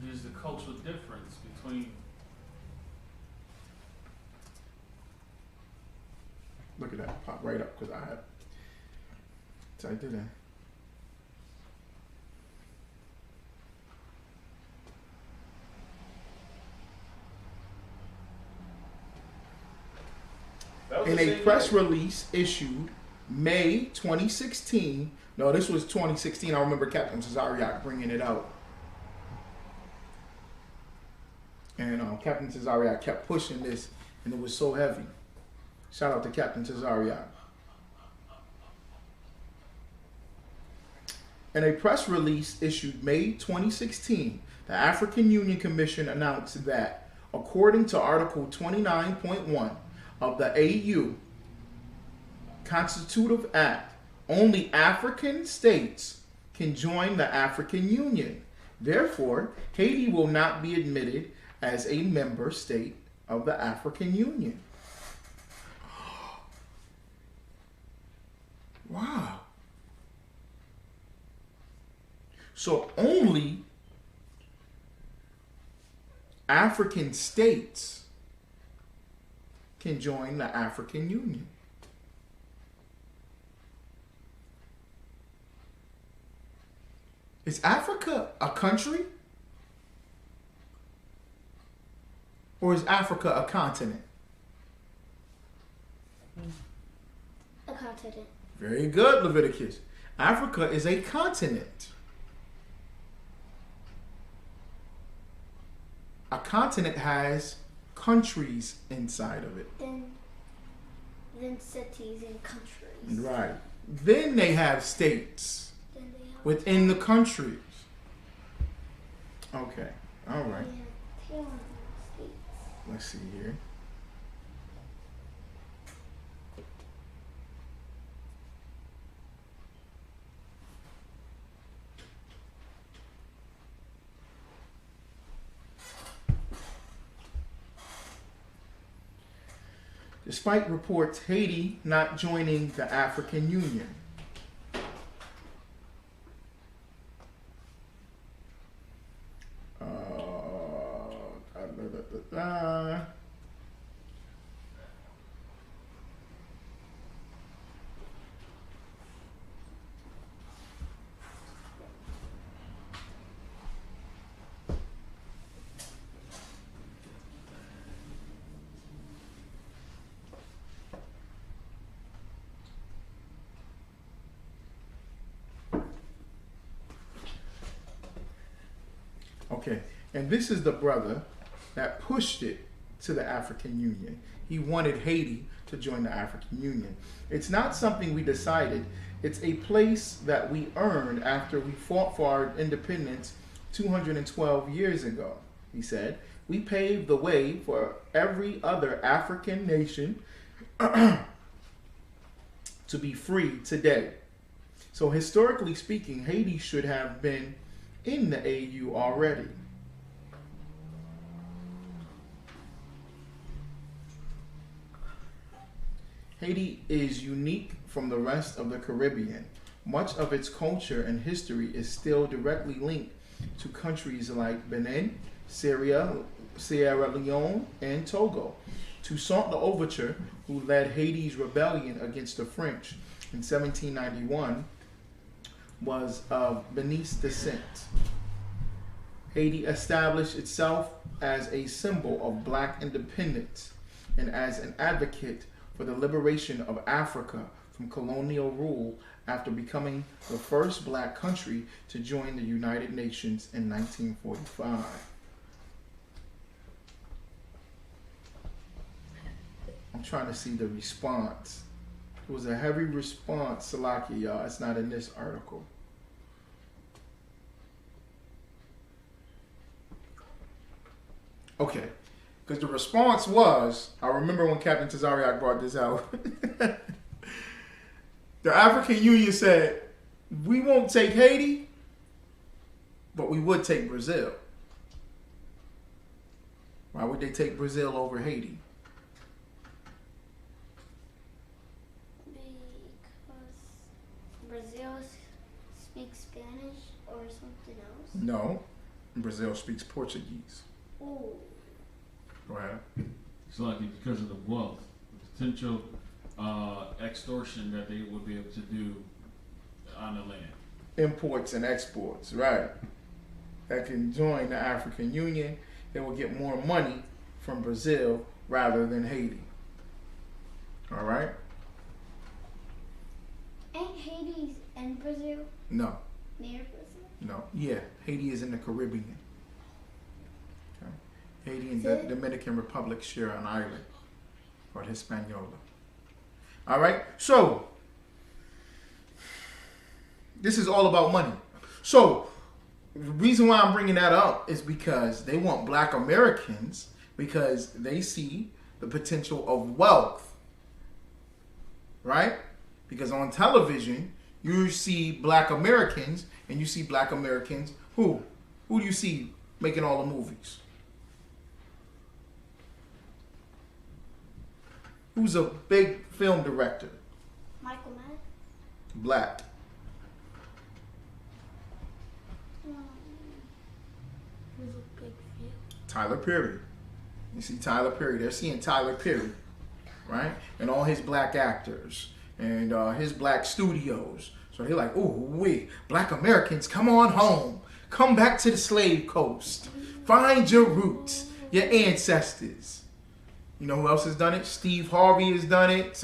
There's the cultural difference between. Look at that. Pop right up because I have typed it in. In a press release issued May 2016, no, this was 2016. I remember Captain Cesariak bringing it out. And Captain Cesariak kept pushing this, and it was so heavy. Shout out to Captain Cesariak. In a press release issued May 2016, the African Union Commission announced that, according to Article 29.1 of the AU Constitutive Act, only African states can join the African Union. Therefore, Haiti will not be admitted as a member state of the African Union. Wow. So only African states can join the African Union. Is Africa a country? Or is Africa a continent? A continent. Very good, Leviticus. Africa is a continent. A continent has countries inside of it. Then cities and countries. Right. Then they have states Then they have within the countries. Okay. All right. They have 10 states. Let's see here. Despite reports Haiti not joining the African Union. Okay, and this is the brother that pushed it to the African Union. He wanted Haiti to join the African Union. It's not something we decided. It's a place that we earned after we fought for our independence 212 years ago, he said. We paved the way for every other African nation to be free today. So historically speaking, Haiti should have been in the AU already. Haiti is unique from the rest of the Caribbean. Much of its culture and history is still directly linked to countries like Benin, Sierra Leone, and Togo. Toussaint L'Ouverture, who led Haiti's rebellion against the French in 1791, was of Beninese descent. Haiti established itself as a symbol of black independence and as an advocate for the liberation of Africa from colonial rule after becoming the first black country to join the United Nations in 1945. I'm trying to see the response. It was a heavy response, Salaki, y'all. It's not in this article. Okay, because the response was, I remember when Captain Tazariak brought this out. The African Union said, we won't take Haiti, but we would take Brazil. Why would they take Brazil over Haiti? Because Brazil speaks Spanish or something else? No, Brazil speaks Portuguese. Ooh. Go ahead. It's like because of the wealth, the potential extortion that they would be able to do on the land. Imports and exports, right. That can join the African Union. They will get more money from Brazil rather than Haiti. All right? Ain't Haiti in Brazil? No, Near Brazil? no. Yeah, Haiti is in the Caribbean. Okay. Haiti and So- the Dominican Republic share an island called Hispaniola. All right? So, this is all about money. So, the reason why I'm bringing that up is because they want black Americans because they see the potential of wealth. Right? Because on television, you see black Americans and you see black Americans who? Who do you see making all the movies? Who's a big film director? Michael Mann? Black. Who's a big fan? Tyler Perry. You see Tyler Perry. They're seeing Tyler Perry, right? And all his black actors and his black studios. So they're like, ooh, we black Americans, come on home. Come back to the slave coast. Find your roots, your ancestors. You know who else has done it? Steve Harvey has done it.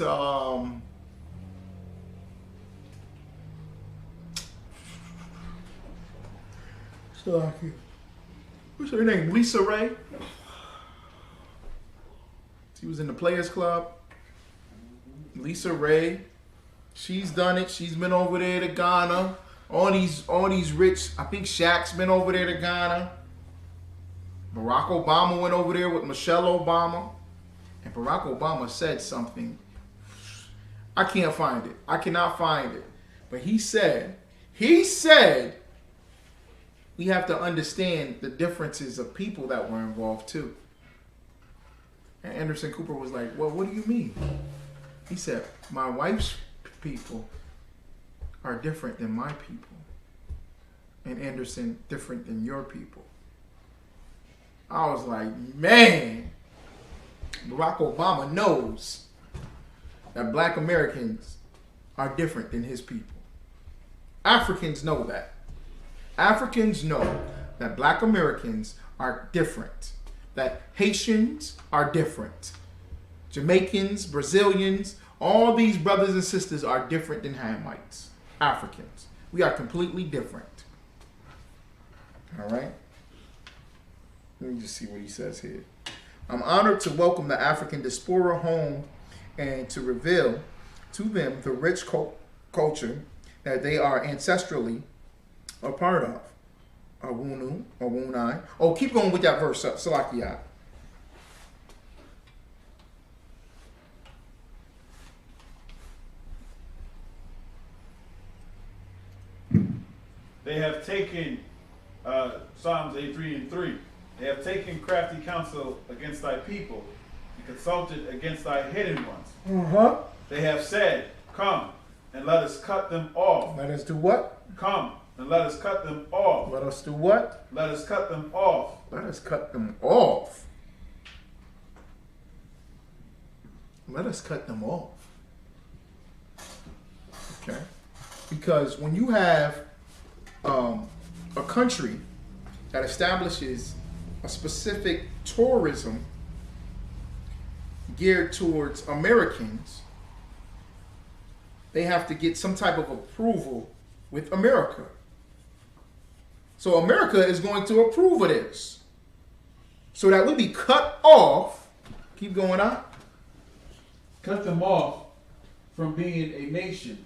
What's her name? Lisa Ray. She was in the Players Club. Lisa Ray. She's done it. She's been over there to Ghana. All these rich. I think Shaq's been over there to Ghana. Barack Obama went over there with Michelle Obama. And Barack Obama said something. I can't find it. I cannot find it. But he said, we have to understand the differences of people that were involved too. And Anderson Cooper was like, well, what do you mean? He said, my wife's people are different than my people. And Anderson, different than your people. I was like, man, Barack Obama knows that black Americans are different than his people. Africans know that. Africans know that black Americans are different. That Haitians are different. Jamaicans, Brazilians, all these brothers and sisters are different than Hamites. Africans. We are completely different. All right? Let me just see what he says here. I'm honored to welcome the African diaspora home and to reveal to them the rich culture that they are ancestrally a part of. Awunu, Awunai. Oh, keep going with that verse, Salakia. They have taken, Psalms 83:3. They have taken crafty counsel against thy people and consulted against thy hidden ones. Uh-huh. They have said, come and let us cut them off. Let us do what? Come and let us cut them off. Let us do what? Let us cut them off. Let us cut them off. Let us cut them off. Okay? Because when you have a country that establishes a specific tourism geared towards Americans, they have to get some type of approval with America. So America is going to approve of this, so that we be cut off. Keep going on. Cut them off from being a nation.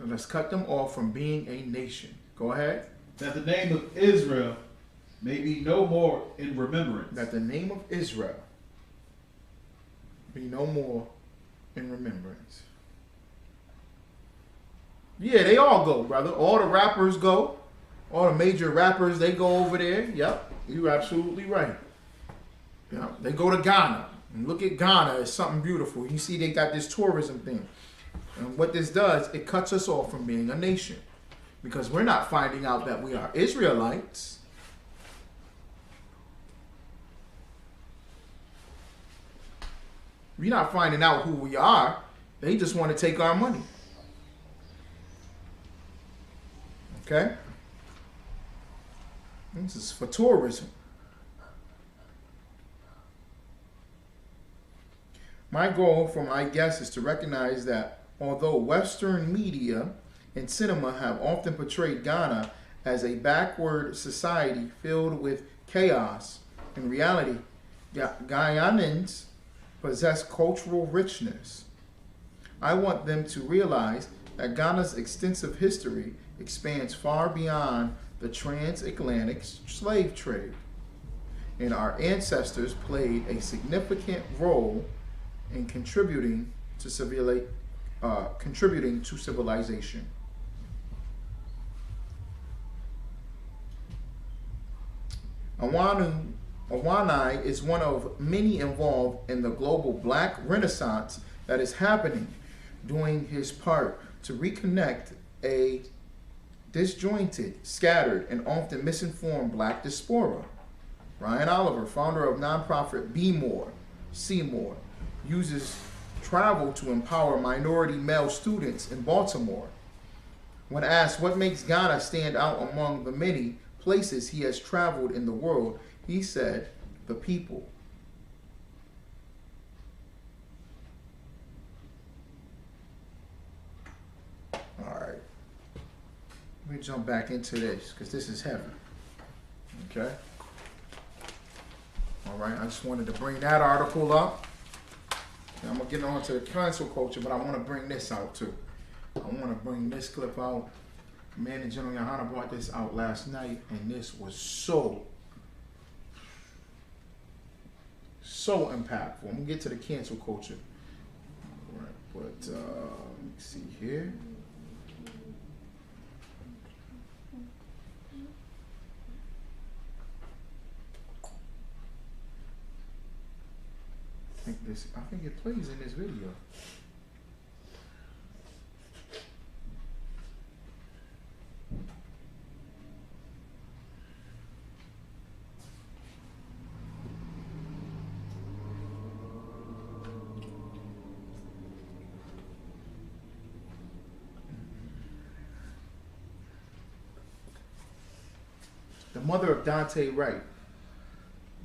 Let's cut them off from being a nation. Go ahead. That the name of Israel may be no more in remembrance. That the name of Israel be no more in remembrance. Yeah, they all go, brother. All the rappers go. All the major rappers, they go over there. Yep, you're absolutely right. Yeah, they go to Ghana. And look at Ghana. It's something beautiful. You see they got this tourism thing. And what this does, it cuts us off from being a nation. Because we're not finding out that we are Israelites. We're not finding out who we are. They just want to take our money. Okay? This is for tourism. My goal for my guests is to recognize that although Western media and cinema have often portrayed Ghana as a backward society filled with chaos, in reality, Guyanans possess cultural richness. I want them to realize that Ghana's extensive history expands far beyond the transatlantic slave trade, and our ancestors played a significant role in contributing to civilization. Awanai is one of many involved in the global Black Renaissance that is happening, doing his part to reconnect a disjointed, scattered, and often misinformed Black diaspora. Ryan Oliver, founder of nonprofit Be More, See More, uses travel to empower minority male students in Baltimore. When asked what makes Ghana stand out among the many places he has traveled in the world, he said, the people. All right. Let me jump back into this because this is heavy. Okay. All right. I just wanted to bring that article up. And I'm going to get on to the cancel culture, but I want to bring this out too. I want to bring this clip out. Man and General Yohana brought this out last night, and this was so impactful. I'm going to get to the cancel culture. All right, but let me see here. I think it plays in this video. The mother of Dante Wright.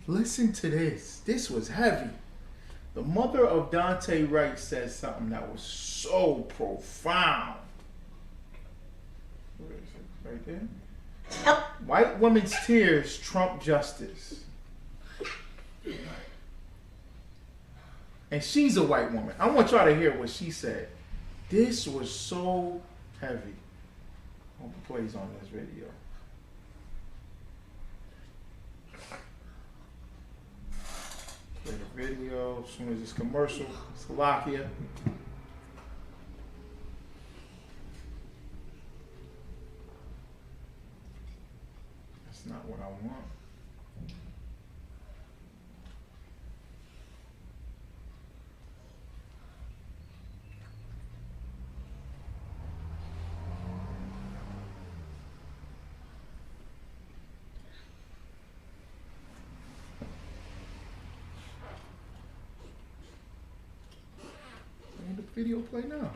Listen to this. This was heavy. The mother of Dante Wright says something that was so profound. Where is it? Right there? White women's tears trump justice. And she's a white woman. I want y'all to hear what she said. This was so heavy. I hope it plays on this video. Play the video as soon as it's commercial. Slovakia. That's not what I want. Video play now.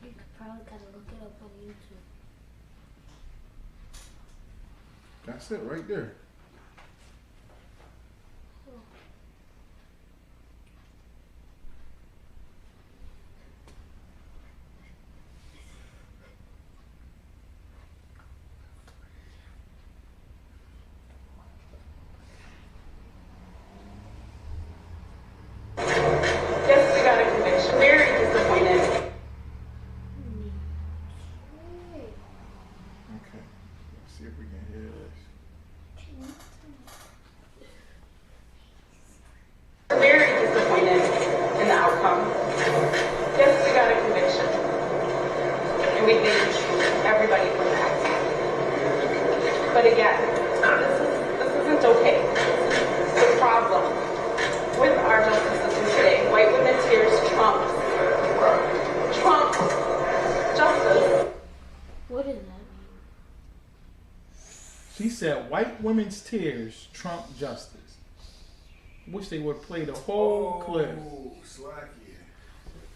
You could probably gotta look it up on YouTube. That's it right there. Yes, we got a conviction. Very disappointed. Okay. Let's see if we can hear this. Very disappointed in the outcome. Yes, we got a conviction. And we thank everybody for that. But again, this isn't okay. The problem with our justice system today, white women's tears trump justice. What does that mean? She said white women's tears trump justice. Wish they would play the whole clip. Oh, slacky.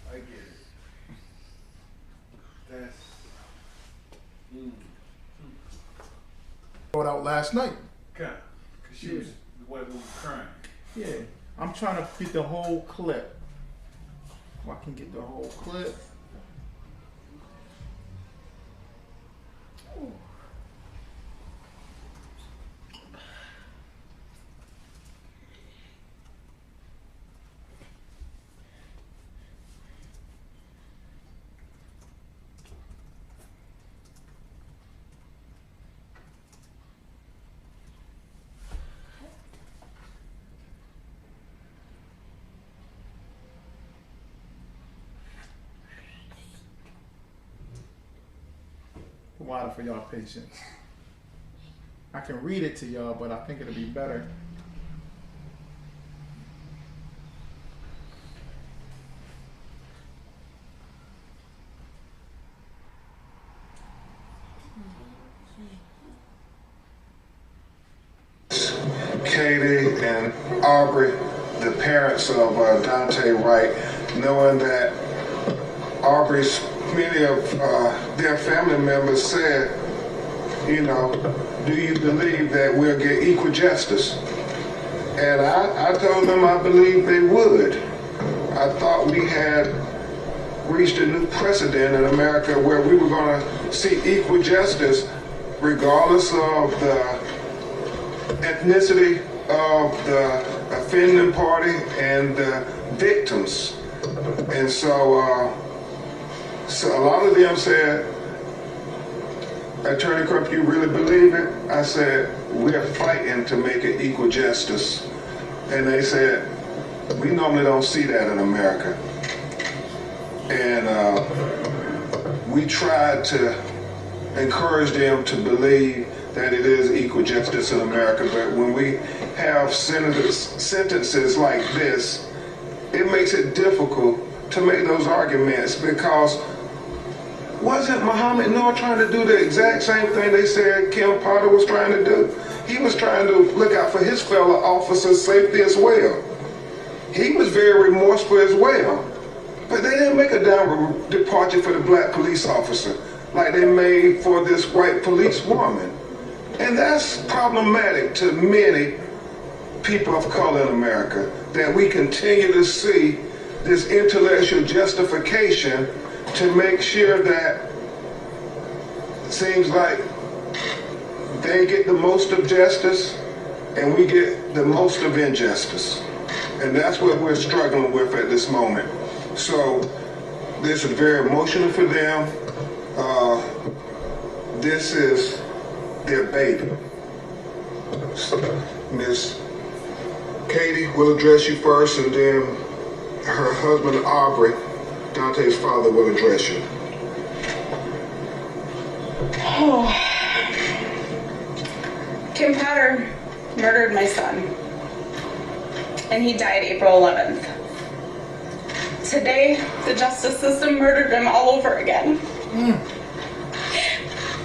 I get it. That's. Brought out last night. God, because she was the white woman crying. Yeah. I'm trying to get the whole clip. If I can get the whole clip. Water for y'all patience. I can read it to y'all, but I think it'll be better. Katie and Aubrey, the parents of Dante Wright, knowing that many of their family members said, you know, do you believe that we'll get equal justice? And I told them I believe they would. I thought we had reached a new precedent in America where we were going to see equal justice regardless of the ethnicity of the offending party and the victims. And so a lot of them said, Attorney Crump, you really believe it? I said, we're fighting to make it equal justice. And they said, we normally don't see that in America. And we tried to encourage them to believe that it is equal justice in America, but when we have sentences like this, it makes it difficult to make those arguments, because wasn't Muhammad Noor trying to do the exact same thing they said Kim Potter was trying to do? He was trying to look out for his fellow officers' safety as well. He was very remorseful as well. But they didn't make a downward departure for the black police officer like they made for this white police woman. And that's problematic to many people of color in America, that we continue to see this intellectual justification to make sure that it seems like they get the most of justice and we get the most of injustice. And that's what we're struggling with at this moment. So this is very emotional for them. This is their baby. Miss Katie will address you first, and then her husband Aubrey, Dante's father, will address you. Oh. Kim Potter murdered my son, and he died April 11th. Today, the justice system murdered him all over again.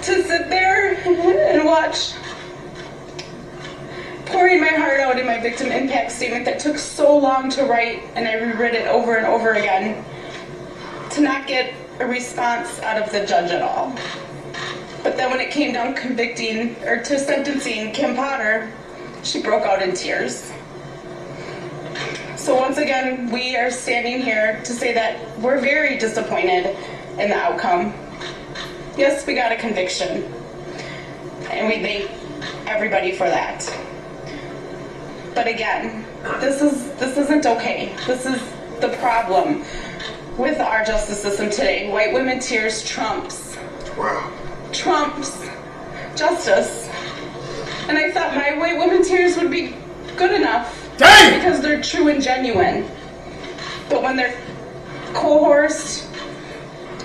To sit there and watch, pouring my heart out in my victim impact statement that took so long to write, and I reread it over and over again, to not get a response out of the judge at all. But then when it came down to sentencing Kim Potter, she broke out in tears. So once again, we are standing here to say that we're very disappointed in the outcome. Yes, we got a conviction, and we thank everybody for that. But again, this isn't okay. This is the problem with our justice system today. White women tears trumps justice. And I thought my white women tears would be good enough. Dang! Because they're true and genuine. But when they're coerced,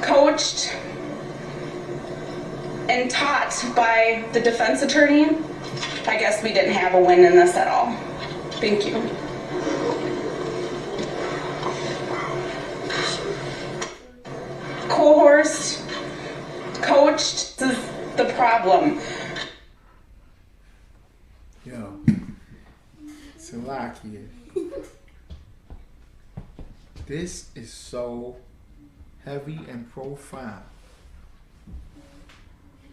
coached, and taught by the defense attorney, I guess we didn't have a win in this at all. Thank you. Coerced, coached, this is the problem. Yo, Salakia. This is so heavy and profound.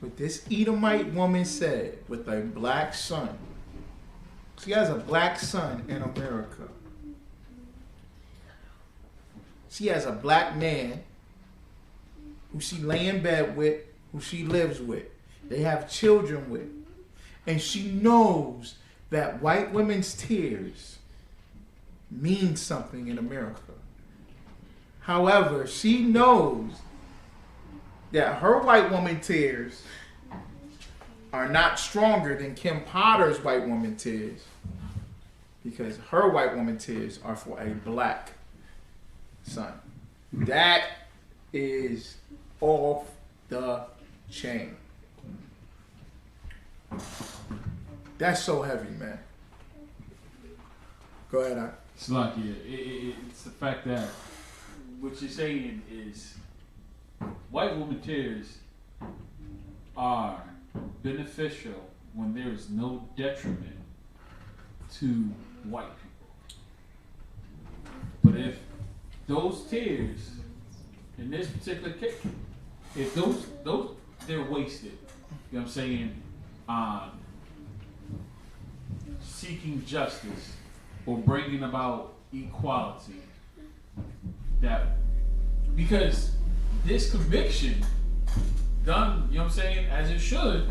What this Edomite woman said with a black son. She has a black son in America. She has a black man who she lay in bed with, who she lives with. They have children with. And she knows that white women's tears mean something in America. However, she knows that her white woman tears are not stronger than Kim Potter's white woman tears, because her white woman tears are for a black son. That is off the chain. That's so heavy, man. Go ahead, Slakia, it's the fact that what you're saying is white woman tears are beneficial when there is no detriment to white people. But if those tears, in this particular case, if those they're wasted, you know what I'm saying, on seeking justice or bringing about equality, that because this conviction done, you know what I'm saying, as it should,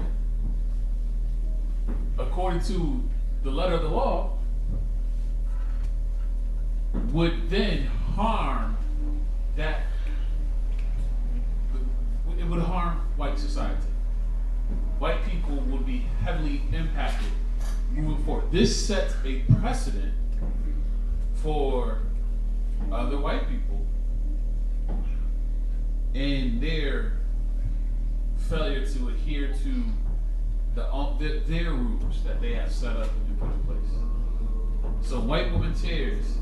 according to the letter of the law, would then harm that, it would harm white society. White people would be heavily impacted moving forward. This sets a precedent for other white people in their failure to adhere to their rules that they have set up and put in place. So white woman tears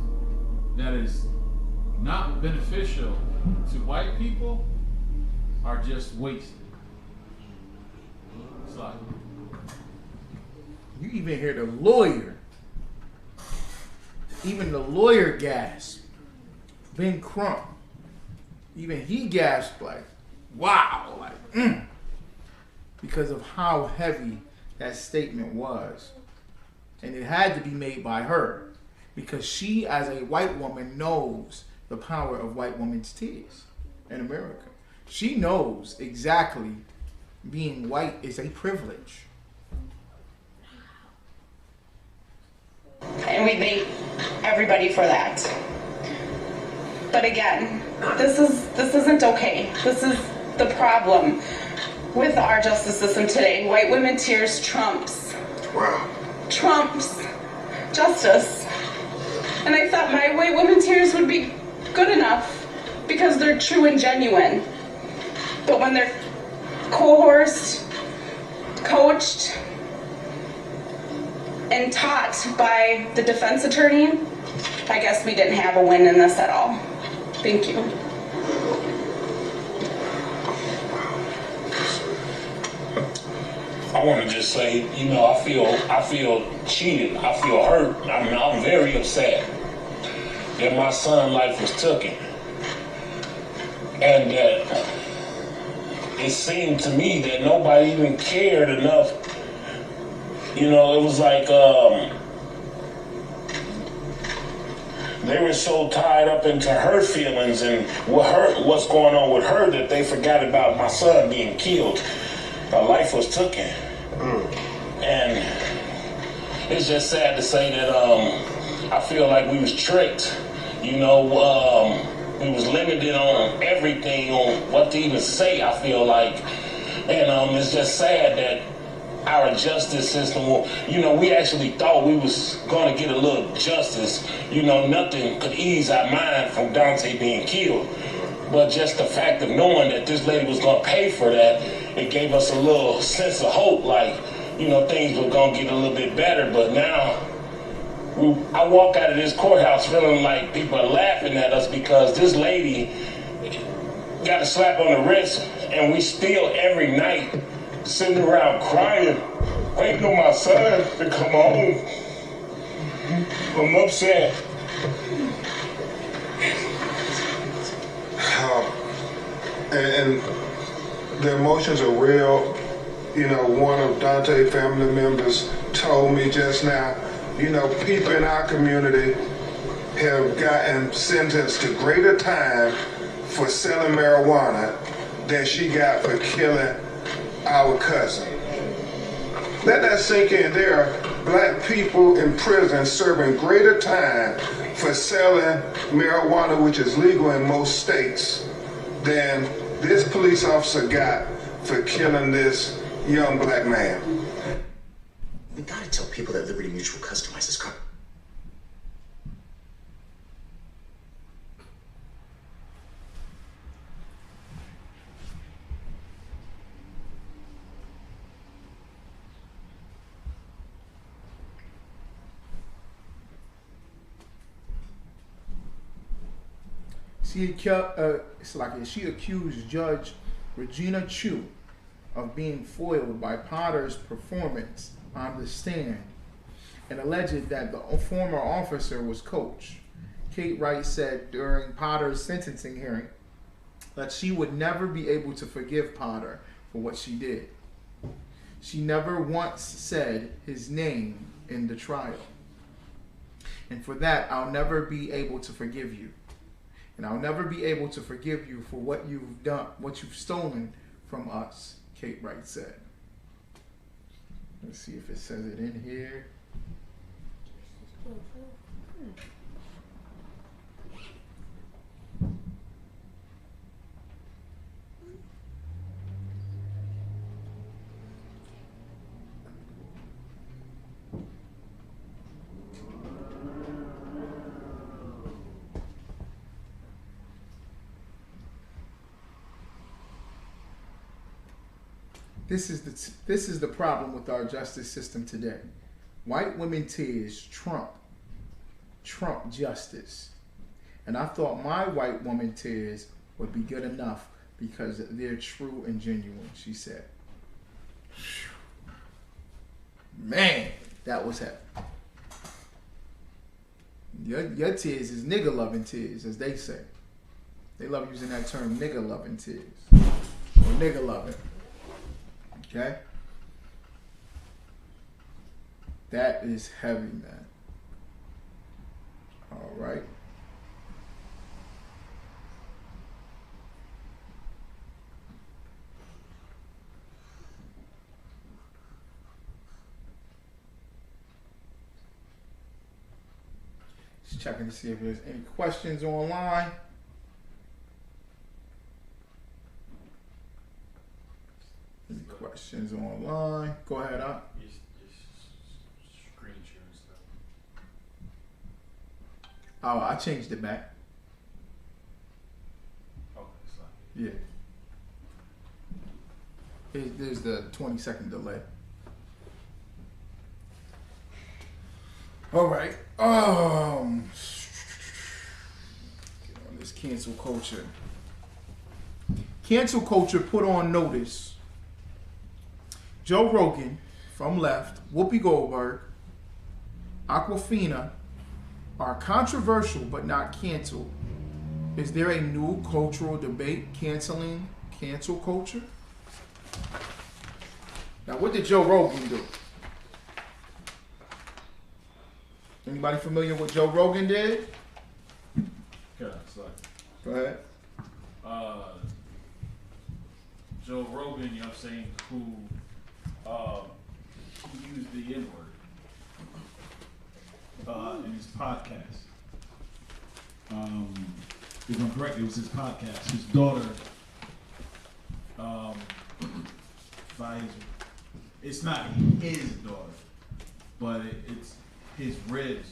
that is not beneficial to white people are just wasted. It's like, you even hear the lawyer, even the lawyer gasped. Ben Crump, even he gasped like, wow, like, because of how heavy that statement was. And it had to be made by her, because she, as a white woman, knows the power of white women's tears in America. She knows exactly being white is a privilege. And we thank everybody for that. But again, this isn't okay. This is the problem with our justice system today. White women tears trumps justice. And I thought my white women tears would be good enough because they're true and genuine. But when they're coerced, coached, and taught by the defense attorney, I guess we didn't have a win in this at all. Thank you. I want to just say, you know, I feel cheated. I feel hurt. I mean, I'm very upset that my son's life was taken, and that it seemed to me that nobody even cared enough. You know, it was like they were so tied up into her feelings and what's going on with her that they forgot about my son being killed. Her life was taken. And it's just sad to say that I feel like we was tricked. You know, we was limited on everything, on what to even say, I feel like. And it's just sad that our justice system, you know, we actually thought we was going to get a little justice. You know, nothing could ease our mind from Dante being killed. But just the fact of knowing that this lady was going to pay for that, it gave us a little sense of hope, like, you know, things were going to get a little bit better. But now, I walk out of this courthouse feeling like people are laughing at us because this lady got a slap on the wrist, and we still every night sitting around crying, waiting on my son to come home. I'm upset. And the emotions are real. You know, one of Dante's family members told me just now, you know, people in our community have gotten sentenced to greater time for selling marijuana than she got for killing our cousin. Let that sink in. There are black people in prison serving greater time for selling marijuana, which is legal in most states, than this police officer got for killing this young black man. We gotta tell people that Liberty Mutual customizes car. She accused Judge Regina Chu of being foiled by Potter's performance on the stand and alleged that the former officer was Coach. Kate Wright said during Potter's sentencing hearing that she would never be able to forgive Potter for what she did. She never once said his name in the trial. And for that, I'll never be able to forgive you. And I'll never be able to forgive you for what you've done, what you've stolen from us, Kate Wright said. Let's see if it says it in here. This is the problem with our justice system today. White women tears trump justice. And I thought my white woman tears would be good enough because they're true and genuine, she said. Man, that was heavy. Your tears is nigga loving tears, as they say. They love using that term, nigga loving tears. Or nigga loving. Okay? That is heavy, man. All right. Just checking to see if there's any questions online. Any questions online? Go ahead, up. Screen share and stuff. Oh, I changed it back. Okay, so. Yeah. There's the 20-second delay. All right. Get on this cancel culture. Cancel culture put on notice Joe Rogan from left, Whoopi Goldberg, Aquafina are controversial but not canceled. Is there a new cultural debate canceling cancel culture? Now, what did Joe Rogan do? Anybody familiar with what Joe Rogan did? Okay, so Go ahead. Joe Rogan, you know what I'm saying, who used the N-word in his podcast. If I'm correct, it was his podcast. His daughter, it's not his daughter, but it's his Red's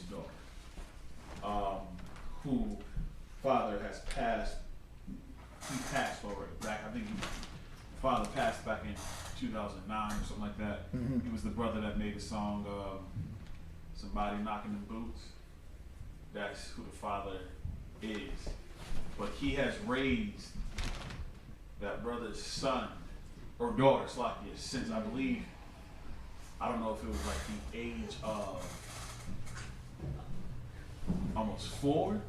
daughter, who father has passed. He passed already. Back, I think father passed back in 2009 or something like that. Mm-hmm. He was the brother that made the song "Somebody Knocking Them Boots." That's who the father is. But he has raised that brother's son or daughter, Slakia, since I believe, I don't know if it was like the age of almost 4.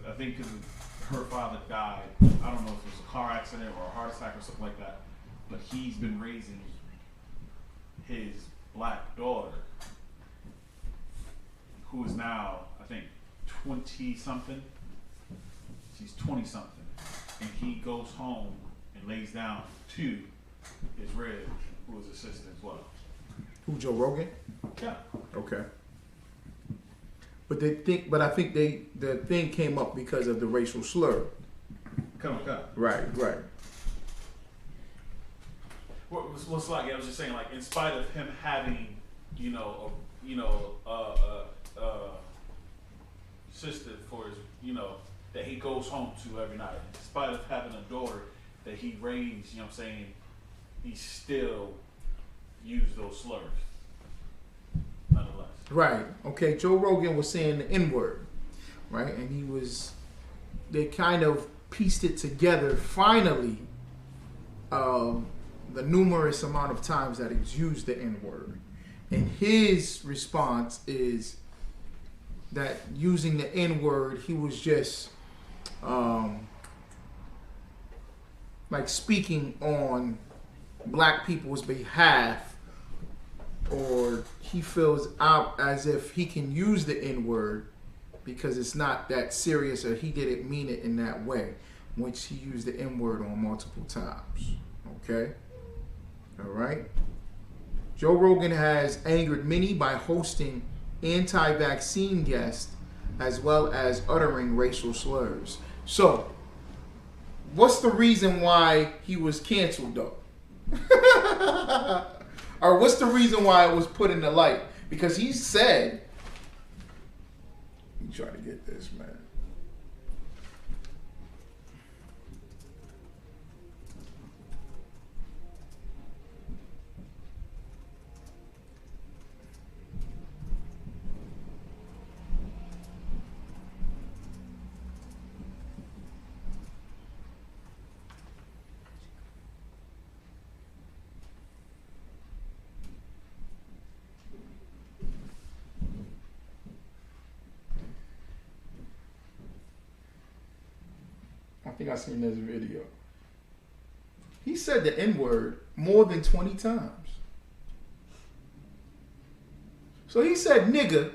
I think because her father died. I don't know if it was a car accident or a heart attack or something like that. But he's been raising his black daughter, who is now, I think, 20-something. She's 20-something. And he goes home and lays down to his Red, who is his sister as well. Who, Joe Rogan? Yeah. Okay. But I think the thing came up because of the racial slur. Come. Right. What's like? I was just saying, like, in spite of him having, sister for his, that he goes home to every night. In spite of having a daughter that he raised, you know what I'm saying, he still used those slurs. Nonetheless. Right. Okay. Joe Rogan was saying the N-word, right? And they kind of pieced it together finally, the numerous amount of times that he's used the N-word. And his response is that using the N-word, he was just like speaking on black people's behalf, or he feels out as if he can use the N-word because it's not that serious, or he didn't mean it in that way, which he used the N-word on multiple times. Okay? All right? Joe Rogan has angered many by hosting anti-vaccine guests as well as uttering racial slurs. So, what's the reason why he was canceled, though? Or what's the reason why it was put in the light? Because he said, let me try to get this, man. I think I seen this video. He said the N-word more than 20 times. So he said nigger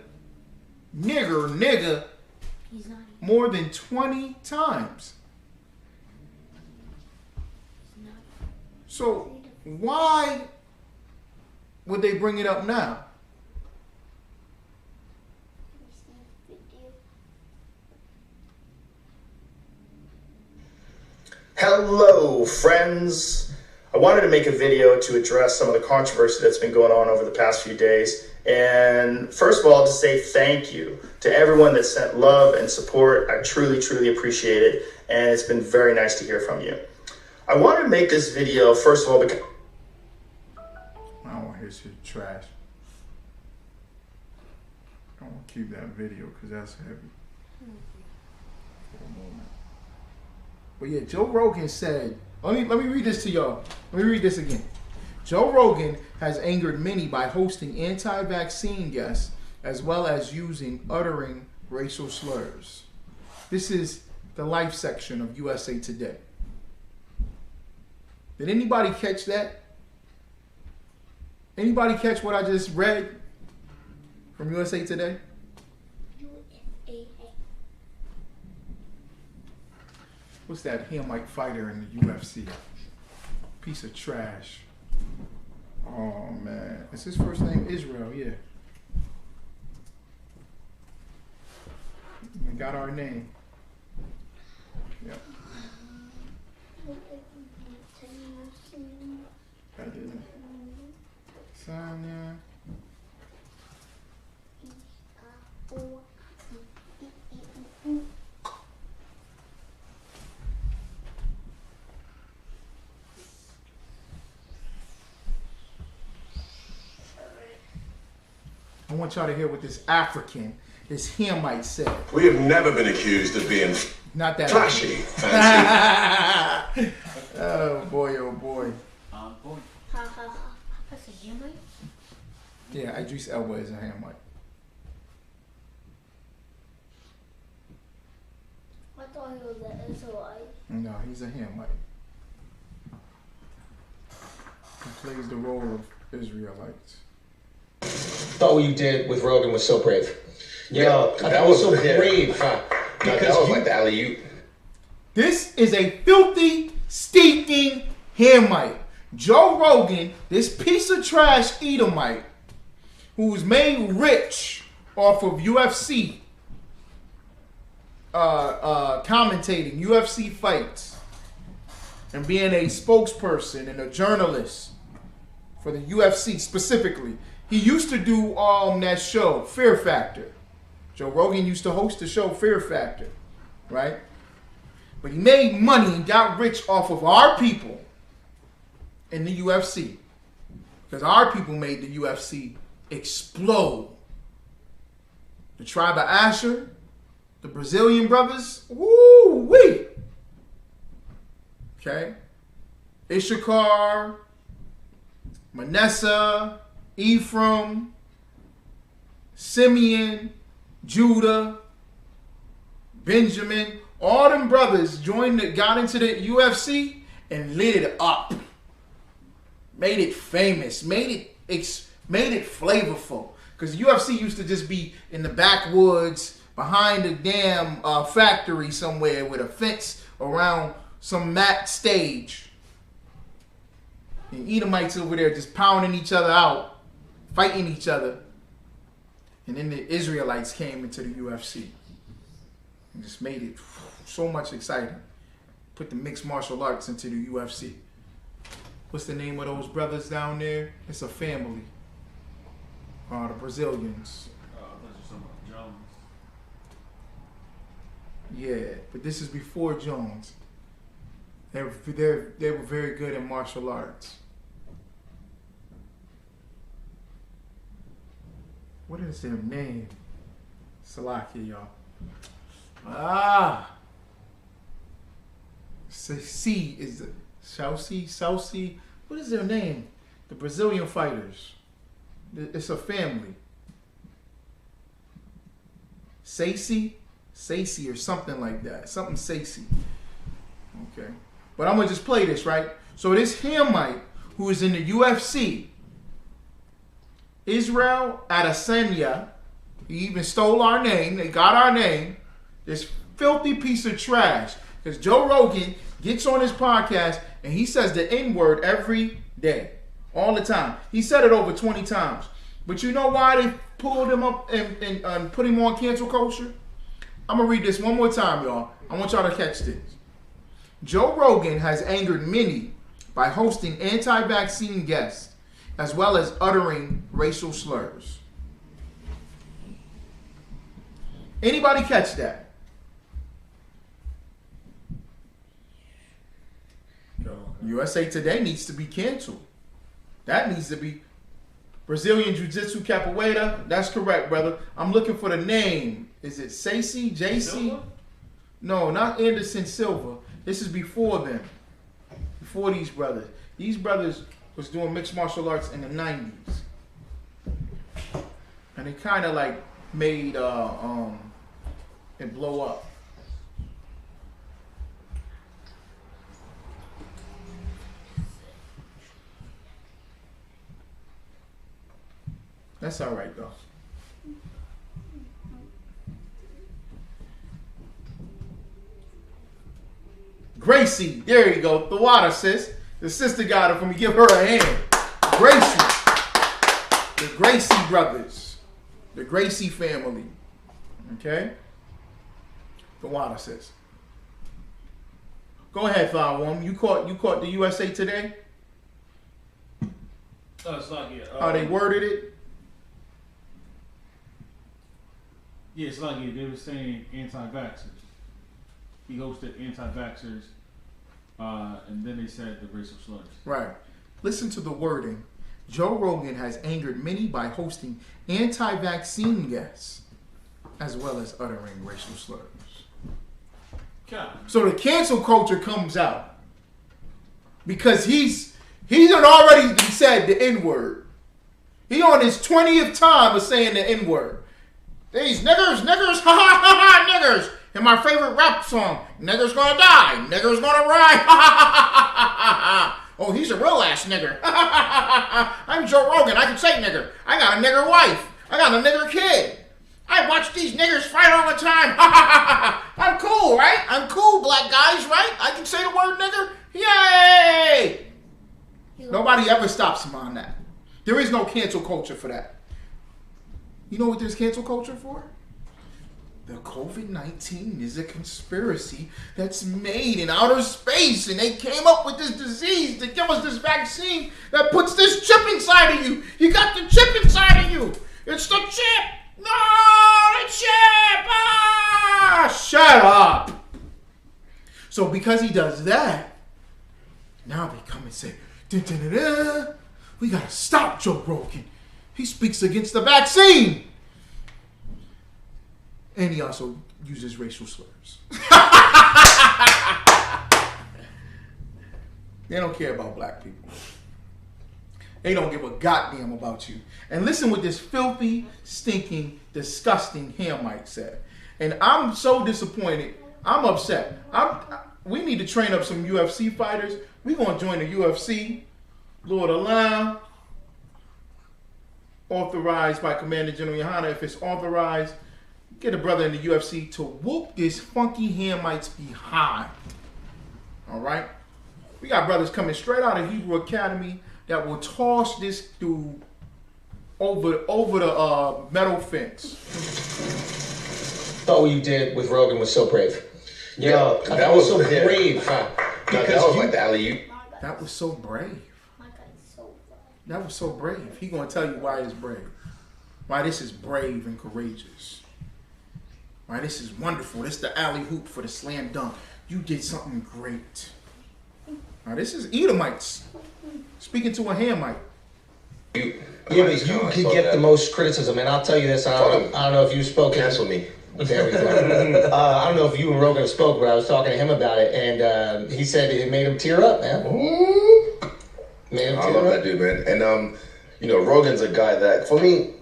more than 20 times. So why would they bring it up now? Hello, friends. I wanted to make a video to address some of the controversy that's been going on over the past few days. And first of all, to say thank you to everyone that sent love and support. I truly, truly appreciate it. And it's been very nice to hear from you. I wanted to make this video, first of all, because I don't want to hear shit trash. I don't want to keep that video because that's heavy. For a moment. But yeah, Joe Rogan said, let me read this to y'all. Let me read this again. Joe Rogan has angered many by hosting anti-vaccine guests as well as uttering racial slurs. This is the life section of USA Today. Did anybody catch that? Anybody catch what I just read from USA Today? What's that Hamite fighter in the UFC? Piece of trash. Oh man, is his first name Israel? Yeah. We got our name. Yep. I didn't. Sonya. I want y'all to hear what this African, this Hamite said. We have never been accused of being not that flashy, fancy. Oh boy, oh boy. That's a Hamite? Yeah, Idris Elba is a Hamite. I thought he was an Israelite. No, he's a Hamite. He plays the role of Israelites. Thought what you did with Rogan was so brave. Yo, that was so brave. Huh? That was like the alley-oop. This is a filthy, stinking Hamite. Joe Rogan, this piece of trash Edomite, who's made rich off of UFC, commentating UFC fights, and being a spokesperson and a journalist for the UFC specifically. He used to do that show, Fear Factor. Joe Rogan used to host the show Fear Factor, right? But he made money and got rich off of our people in the UFC. Because our people made the UFC explode. The tribe of Asher, the Brazilian brothers, woo-wee. Okay? Issachar, Manasseh, Ephraim, Simeon, Judah, Benjamin, all them brothers got into the UFC and lit it up. Made it famous, made it flavorful. Because UFC used to just be in the backwoods behind a damn factory somewhere with a fence around some mat stage. And Edomites over there just pounding each other out, fighting each other. And then the Israelites came into the UFC and just made it so much exciting. Put the mixed martial arts into the UFC. What's the name of those brothers down there? It's a family. The Brazilians. Jones. Yeah, but this is before Jones. They were very good in martial arts. What is their name? Salakia, y'all. C is the Chelsea. What is their name? The Brazilian fighters. It's a family. Sacy or something like that. Something Sacy. Okay. But I'm going to just play this, right? So this Hamite who is in the UFC, Israel Adesanya, he even stole our name. They got our name. This filthy piece of trash. Because Joe Rogan gets on his podcast and he says the N-word every day. All the time. He said it over 20 times. But you know why they pulled him up and put him on cancel culture? I'm going to read this one more time, y'all. I want y'all to catch this. Joe Rogan has angered many by hosting anti-vaccine guests as well as uttering racial slurs. Anybody catch that? USA Today needs to be canceled. That needs to be Brazilian Jiu-Jitsu Capoeira. That's correct, brother. I'm looking for the name. Is it Sacy? JC? Silva? No, not Anderson Silva. This is before them. Before these brothers. These brothers was doing mixed martial arts in the 90s. And they kind of like made it blow up. That's all right though. Gracie, there you go. The water, sis. The sister got it for me. Give her a hand. Gracie. The Gracie brothers. The Gracie family. Okay? The water, sis. Go ahead, Firewoman. You caught the USA Today? Oh, it's like, yeah. How they worded it? Yeah, it's like, yeah, they were saying anti-vaxxers. He hosted anti-vaxxers, and then they said the racial slurs. Right. Listen to the wording. Joe Rogan has angered many by hosting anti-vaccine guests, as well as uttering racial slurs. God. So the cancel culture comes out because he's done already said the N-word. He on his 20th time of saying the N-word. These niggers, ha ha ha ha, niggers. And my favorite rap song, nigger's gonna die, nigger's gonna ride, ha ha ha ha ha ha. Oh, he's a real ass nigger. I'm Joe Rogan, I can say nigger. I got a nigger wife. I got a nigger kid. I watch these niggers fight all the time. I'm cool, right? I'm cool, black guys, right? I can say the word nigger. Yay! Nobody ever stops him on that. There is no cancel culture for that. You know what there's cancel culture for? The COVID-19 is a conspiracy that's made in outer space, and they came up with this disease to give us this vaccine that puts this chip inside of you. You got the chip inside of you. It's the chip. No, the chip. Ah, shut up. So because he does that, now they come and say, dun, dun, dun, dun, we gotta stop Joe Rogan. He speaks against the vaccine. And he also uses racial slurs. They don't care about black people. They don't give a goddamn about you. And listen what this filthy, stinking, disgusting Hamite said. And I'm so disappointed. I'm upset. We need to train up some UFC fighters. We're going to join the UFC. Lord allow. Authorized by Commander General Yohana. If it's authorized, get a brother in the UFC to whoop this funky Hamite's behind. All right? We got brothers coming straight out of Hebrew Academy that will toss this dude over the metal fence. Thought what you did with Rogan was so brave. Yo, that was so brave. Huh? That was like the alley-oop. That was so brave. That was so brave. He gonna tell you why it's brave. Why this is brave and courageous. Why this is wonderful. This is the alley-hoop for the slam dunk. You did something great. Now this is Edomites speaking to a Hamite. Yeah, but you could get the most criticism, and I'll tell you this. I don't know if you spoke. Cancel me. There we go. I don't know if you and Rogan spoke, but I was talking to him about it, and he said it made him tear up, man. Made him tear I love up. that dude, man. And you know, Rogan's a guy that, for me,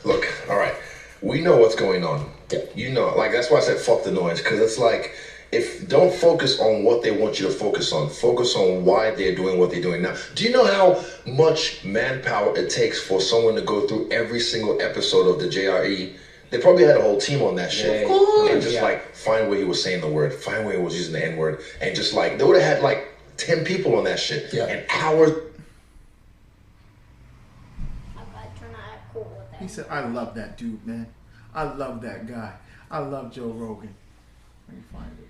look, all right, we know what's going on. Yeah. You know, like that's why I said fuck the noise, because it's like, if don't focus on what they want you to focus on why they're doing what they're doing. Now, do you know how much manpower it takes for someone to go through every single episode of the JRE? They probably had a whole team on that shit. And just like find where he was saying the word, find where he was using the N-word, and just like, they would have had like 10 people on that shit. Yeah. An hour. He said, I love that dude, man. I love that guy. I love Joe Rogan. Let me find it.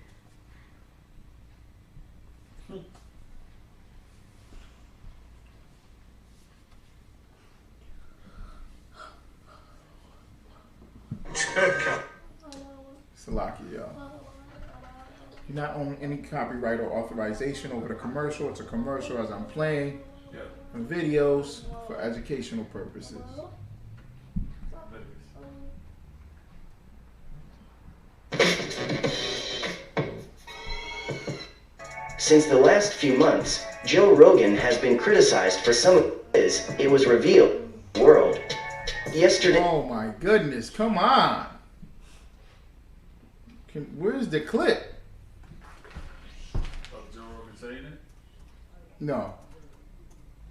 Salaki, y'all. You not own any copyright or authorization over the commercial. It's a commercial as I'm playing videos for educational purposes. Since the last few months, Joe Rogan has been criticized for some of his "It Was Revealed" world. Yesterday. Oh my goodness! Come on. Where's the clip? Of Joe Rogan saying it? No.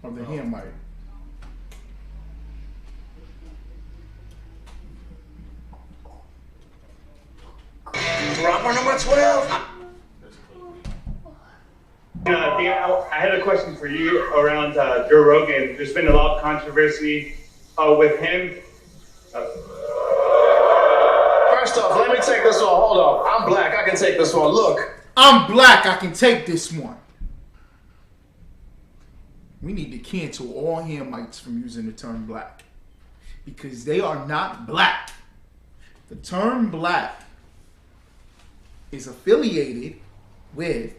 Of the Hamite. Dropper number 12. Dan, I had a question for you around Joe Rogan. There's been a lot of controversy with him. First off, let me take this one. Hold on. I'm black. I can take this one. Look. I'm black. I can take this one. We need to cancel all Hamites from using the term black. Because they are not black. The term black is affiliated with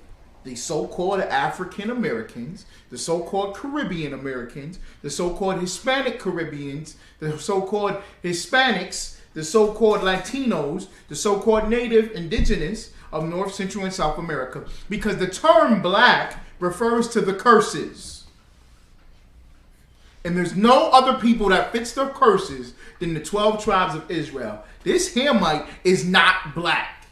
the so-called African Americans, the so-called Caribbean Americans, the so-called Hispanic Caribbeans, the so-called Hispanics, the so-called Latinos, the so-called Native Indigenous of North, Central, and South America. Because the term black refers to the curses. And there's no other people that fits the curses than the 12 tribes of Israel. This Hamite is not black.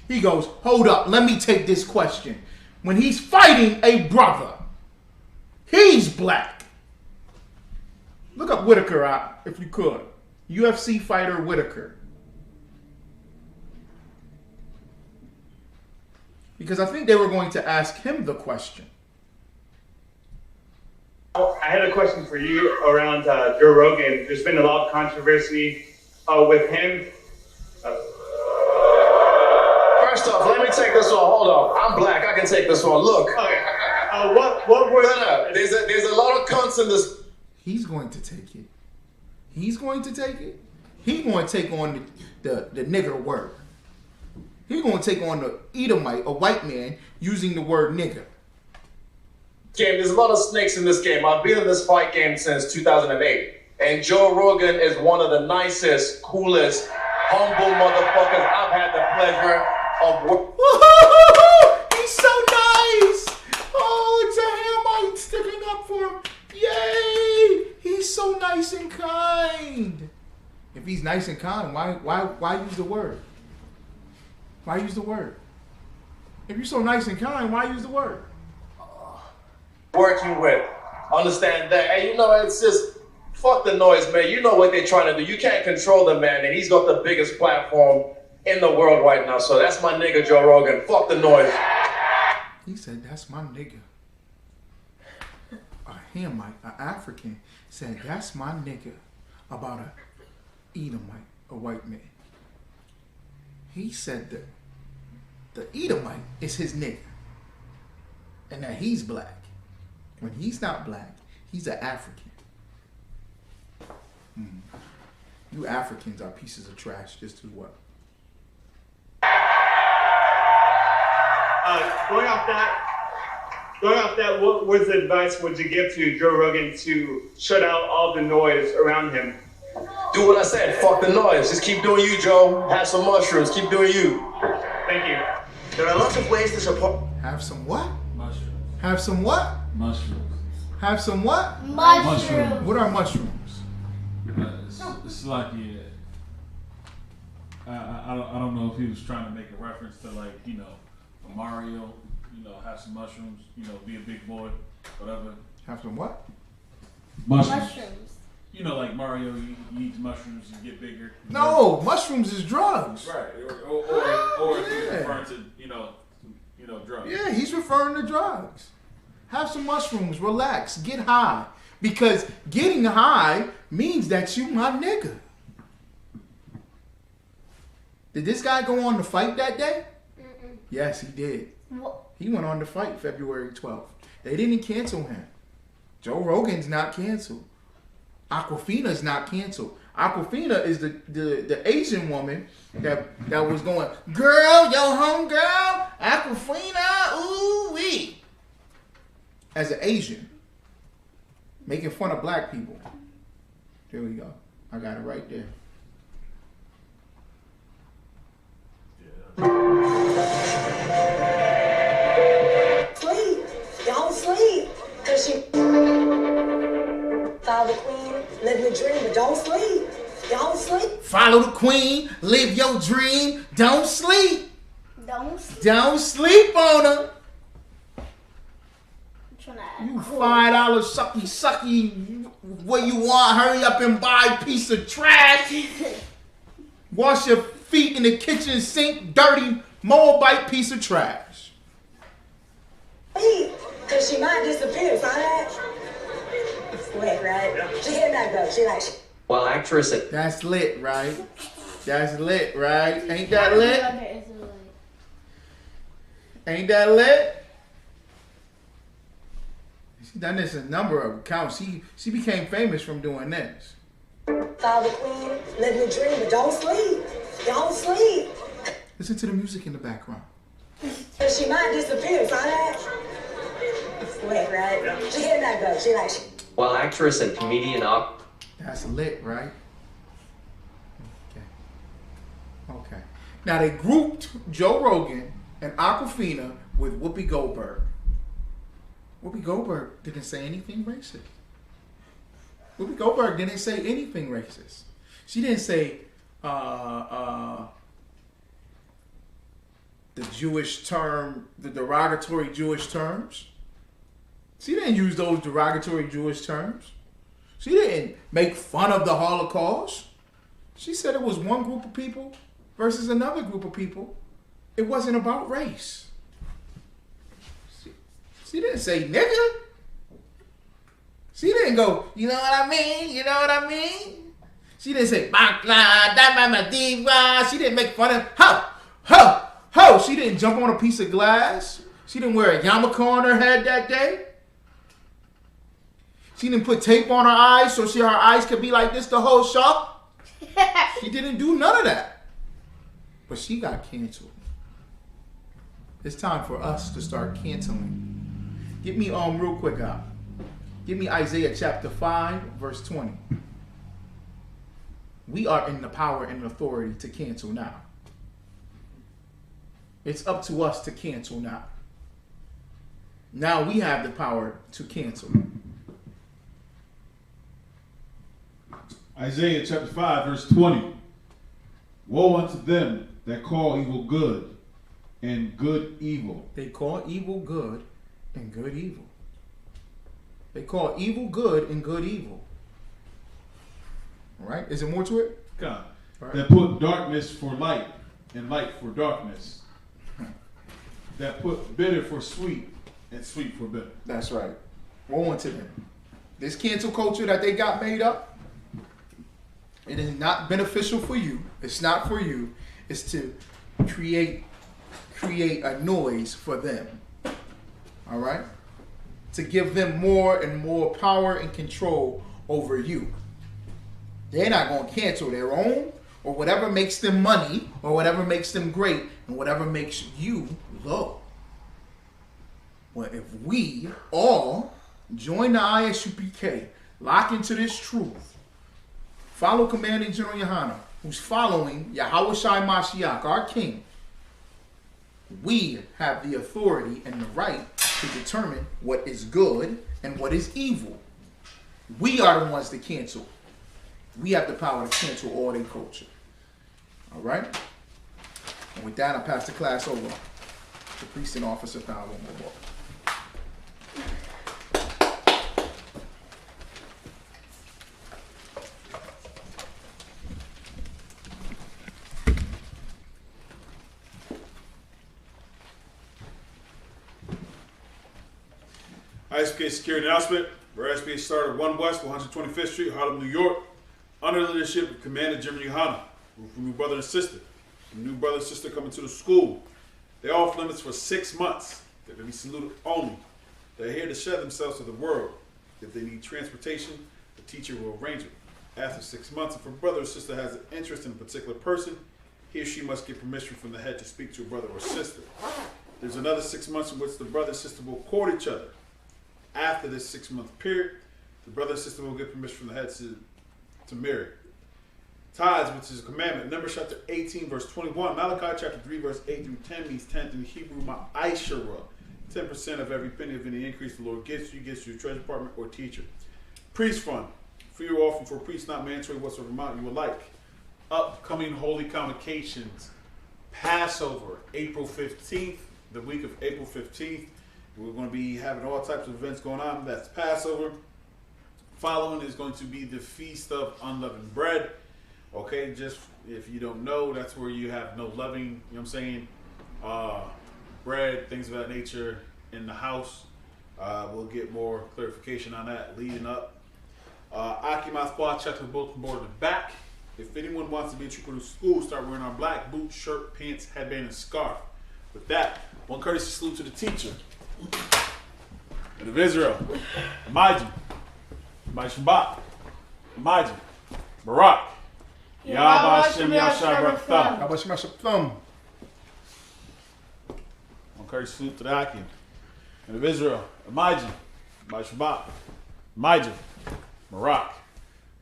He goes, hold up, let me take this question. When he's fighting a brother, he's black. Look up Whitaker out, if you could. UFC fighter Whitaker. Because I think they were going to ask him the question. I had a question for you around Joe Rogan. There's been a lot of controversy with him. First off, let me take this one. Hold on. I'm black. I can take this one. Look. Okay. What were... No. There's a lot of cunts in this. He's going to take it. He's going to take it. He's going to take on the nigger word. He's going to take on the Edomite, a white man, using the word nigger. Game, there's a lot of snakes in this game. I've been in this fight game since 2008. And Joe Rogan is one of the nicest, coolest, humble motherfuckers I've had the pleasure of working. He's so nice. Oh, it's a Hamite sticking up for him. Yay! He's so nice and kind. If he's nice and kind, why use the word? Why use the word? If you're so nice and kind, why use the word? Working with, understand that. And you know, it's just fuck the noise, man. You know what they're trying to do. You can't control the man, and he's got the biggest platform in the world right now. So that's my nigga, Joe Rogan. Fuck the noise. He said, that's my nigga. A Hamite, an African, said, that's my nigga, about a Edomite, a white man. He said that the Edomite is his nigga, and that he's black. When he's not black, he's an African. You Africans are pieces of trash just as well. Going off that, what was the advice would you give to Joe Rogan to shut out all the noise around him? Do what I said. Fuck the noise. Just keep doing you, Joe. Have some mushrooms. Keep doing you. Thank you. There are lots of ways to support. Have some what? Mushrooms. Have some what? Mushrooms. Have some what? Mushrooms. What are mushrooms? It's like, yeah. I don't know if he was trying to make a reference to, like, you know, a Mario, you know, have some mushrooms, you know, be a big boy, whatever. Have some what? Mushrooms. You know, like Mario, you eat mushrooms and get bigger. No, mushrooms is drugs. Right. Or if he's referring to, you know, drugs. Yeah, he's referring to drugs. Have some mushrooms, relax, get high. Because getting high means that you my nigga. Did this guy go on to fight that day? Yes, he did. What? He went on to fight February 12th. They didn't cancel him. Joe Rogan's not canceled. Aquafina's not canceled. Aquafina is the Asian woman that was going, girl, yo home girl, Aquafina, ooh wee. As an Asian, making fun of black people. There we go. I got it right there. Sleep. Y'all sleep. Cause she follow the queen, living the dream, but don't sleep. Y'all sleep. Follow the queen, live your dream, don't sleep. Don't sleep. Don't sleep on her. I'm trying to You $5 sucky what you want? Hurry up and buy a piece of trash. Wash your feet in the kitchen sink, dirty Moabite piece of trash. Because she might disappear, find that? Wait, right? She getting that though. She like... While actress... That's lit, right? That's lit, right? Ain't that lit? Ain't that lit? She's done this a number of accounts. She became famous from doing this. Follow the queen, living the dream, but don't sleep. Don't sleep. Listen to the music in the background. Because she might disappear, find that? Wait, right? She getting that though. She like... While actress and comedian That's lit, right? Okay. Now they grouped Joe Rogan and Aquafina with Whoopi Goldberg. Whoopi Goldberg didn't say anything racist. Whoopi Goldberg didn't say anything racist. She didn't say the Jewish term, the derogatory Jewish terms. She didn't use those derogatory Jewish terms. She didn't make fun of the Holocaust. She said it was one group of people versus another group of people. It wasn't about race. She didn't say nigga. She didn't go, you know what I mean? You know what I mean? She didn't say, she didn't make fun of, ho. She didn't jump on a piece of glass. She didn't wear a yarmulke on her head that day. She didn't put tape on her eyes so her eyes could be like this the whole show. She didn't do none of that. But she got canceled. It's time for us to start canceling. Get me real quick out. Give me Isaiah chapter 5, verse 20. We are in the power and authority to cancel now. It's up to us to cancel now. Now we have the power to cancel. Isaiah chapter 5, verse 20. Woe unto them that call evil good and good evil. They call evil good and good evil. They call evil good and good evil. All right? Is there more to it? God. Right. That put darkness for light and light for darkness. That put bitter for sweet and sweet for bitter. That's right. Woe unto them. This cancel culture that they got made up, it is not beneficial for you. It's not for you. It's to create a noise for them. All right? To give them more and more power and control over you. They're not going to cancel their own or whatever makes them money or whatever makes them great and whatever makes you low. Well, if we all join the ISUPK, lock into this truth, follow Commanding General Yohana, who's following Yahweh Shai Mashiach, our King, we have the authority and the right to determine what is good and what is evil. We are the ones to cancel. We have the power to cancel all their culture. All right? And with that, I pass the class over to Priest and Officer Power. ISUPK Security announcement. ISUPK started 1 West 125th Street, Harlem, New York, under the leadership of Commander General Yohana, new brother and sister. New brother and sister coming to the school. They're off limits for 6 months. They're to be saluted only. They're here to share themselves to the world. If they need transportation, the teacher will arrange it. After 6 months, if a brother or sister has an interest in a particular person, he or she must get permission from the head to speak to a brother or sister. There's another 6 months in which the brother and sister will court each other. After this 6 month period, the brother and sister will get permission from the head to marry. Tithes, which is a commandment. Numbers chapter 18, verse 21. Malachi chapter 3, verse 8 through 10 means 10th in Hebrew, ma'ashara. 10% of every penny of any increase the Lord gives you a treasure department or teacher. Priest fund. For your offering for a priest, not mandatory whatsoever amount you would like. Upcoming holy convocations. Passover, April 15th, the week of April 15th. We're going to be having all types of events going on. That's Passover. following is going to be the Feast of Unleavened Bread. Okay, just if you don't know, that's where you have no loving, you know what I'm saying, bread, things of that nature in the house. We'll get more clarification on that leading up. Akima Squad, check the bulletin board in the back. If anyone wants to be a trooper to school, start wearing our black boots, shirt, pants, headband, and scarf. With that, one courtesy salute to the teacher. And of Israel, Imagine, Shabbat, Imagine, Barak, Yahweh Hashem Yahshua Barakah. Yahweh Hashem Yahshua Barakah. One courtesy salute to the Akim. And of Israel, Imagine, Shabbat, Imagine, Barak,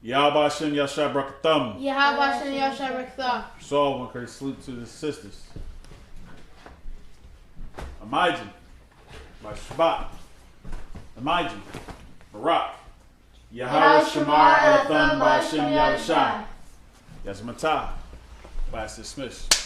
Yahweh Hashem Yahshua Barakah. Yahweh Hashem Yahshua Barakah. So one courtesy salute to the sisters. Imagine, Shabbat, Imagine, Barak, Yahweh Shemar Elatham Ba'Shem Yahushai. Yazmatah. Class dismissed.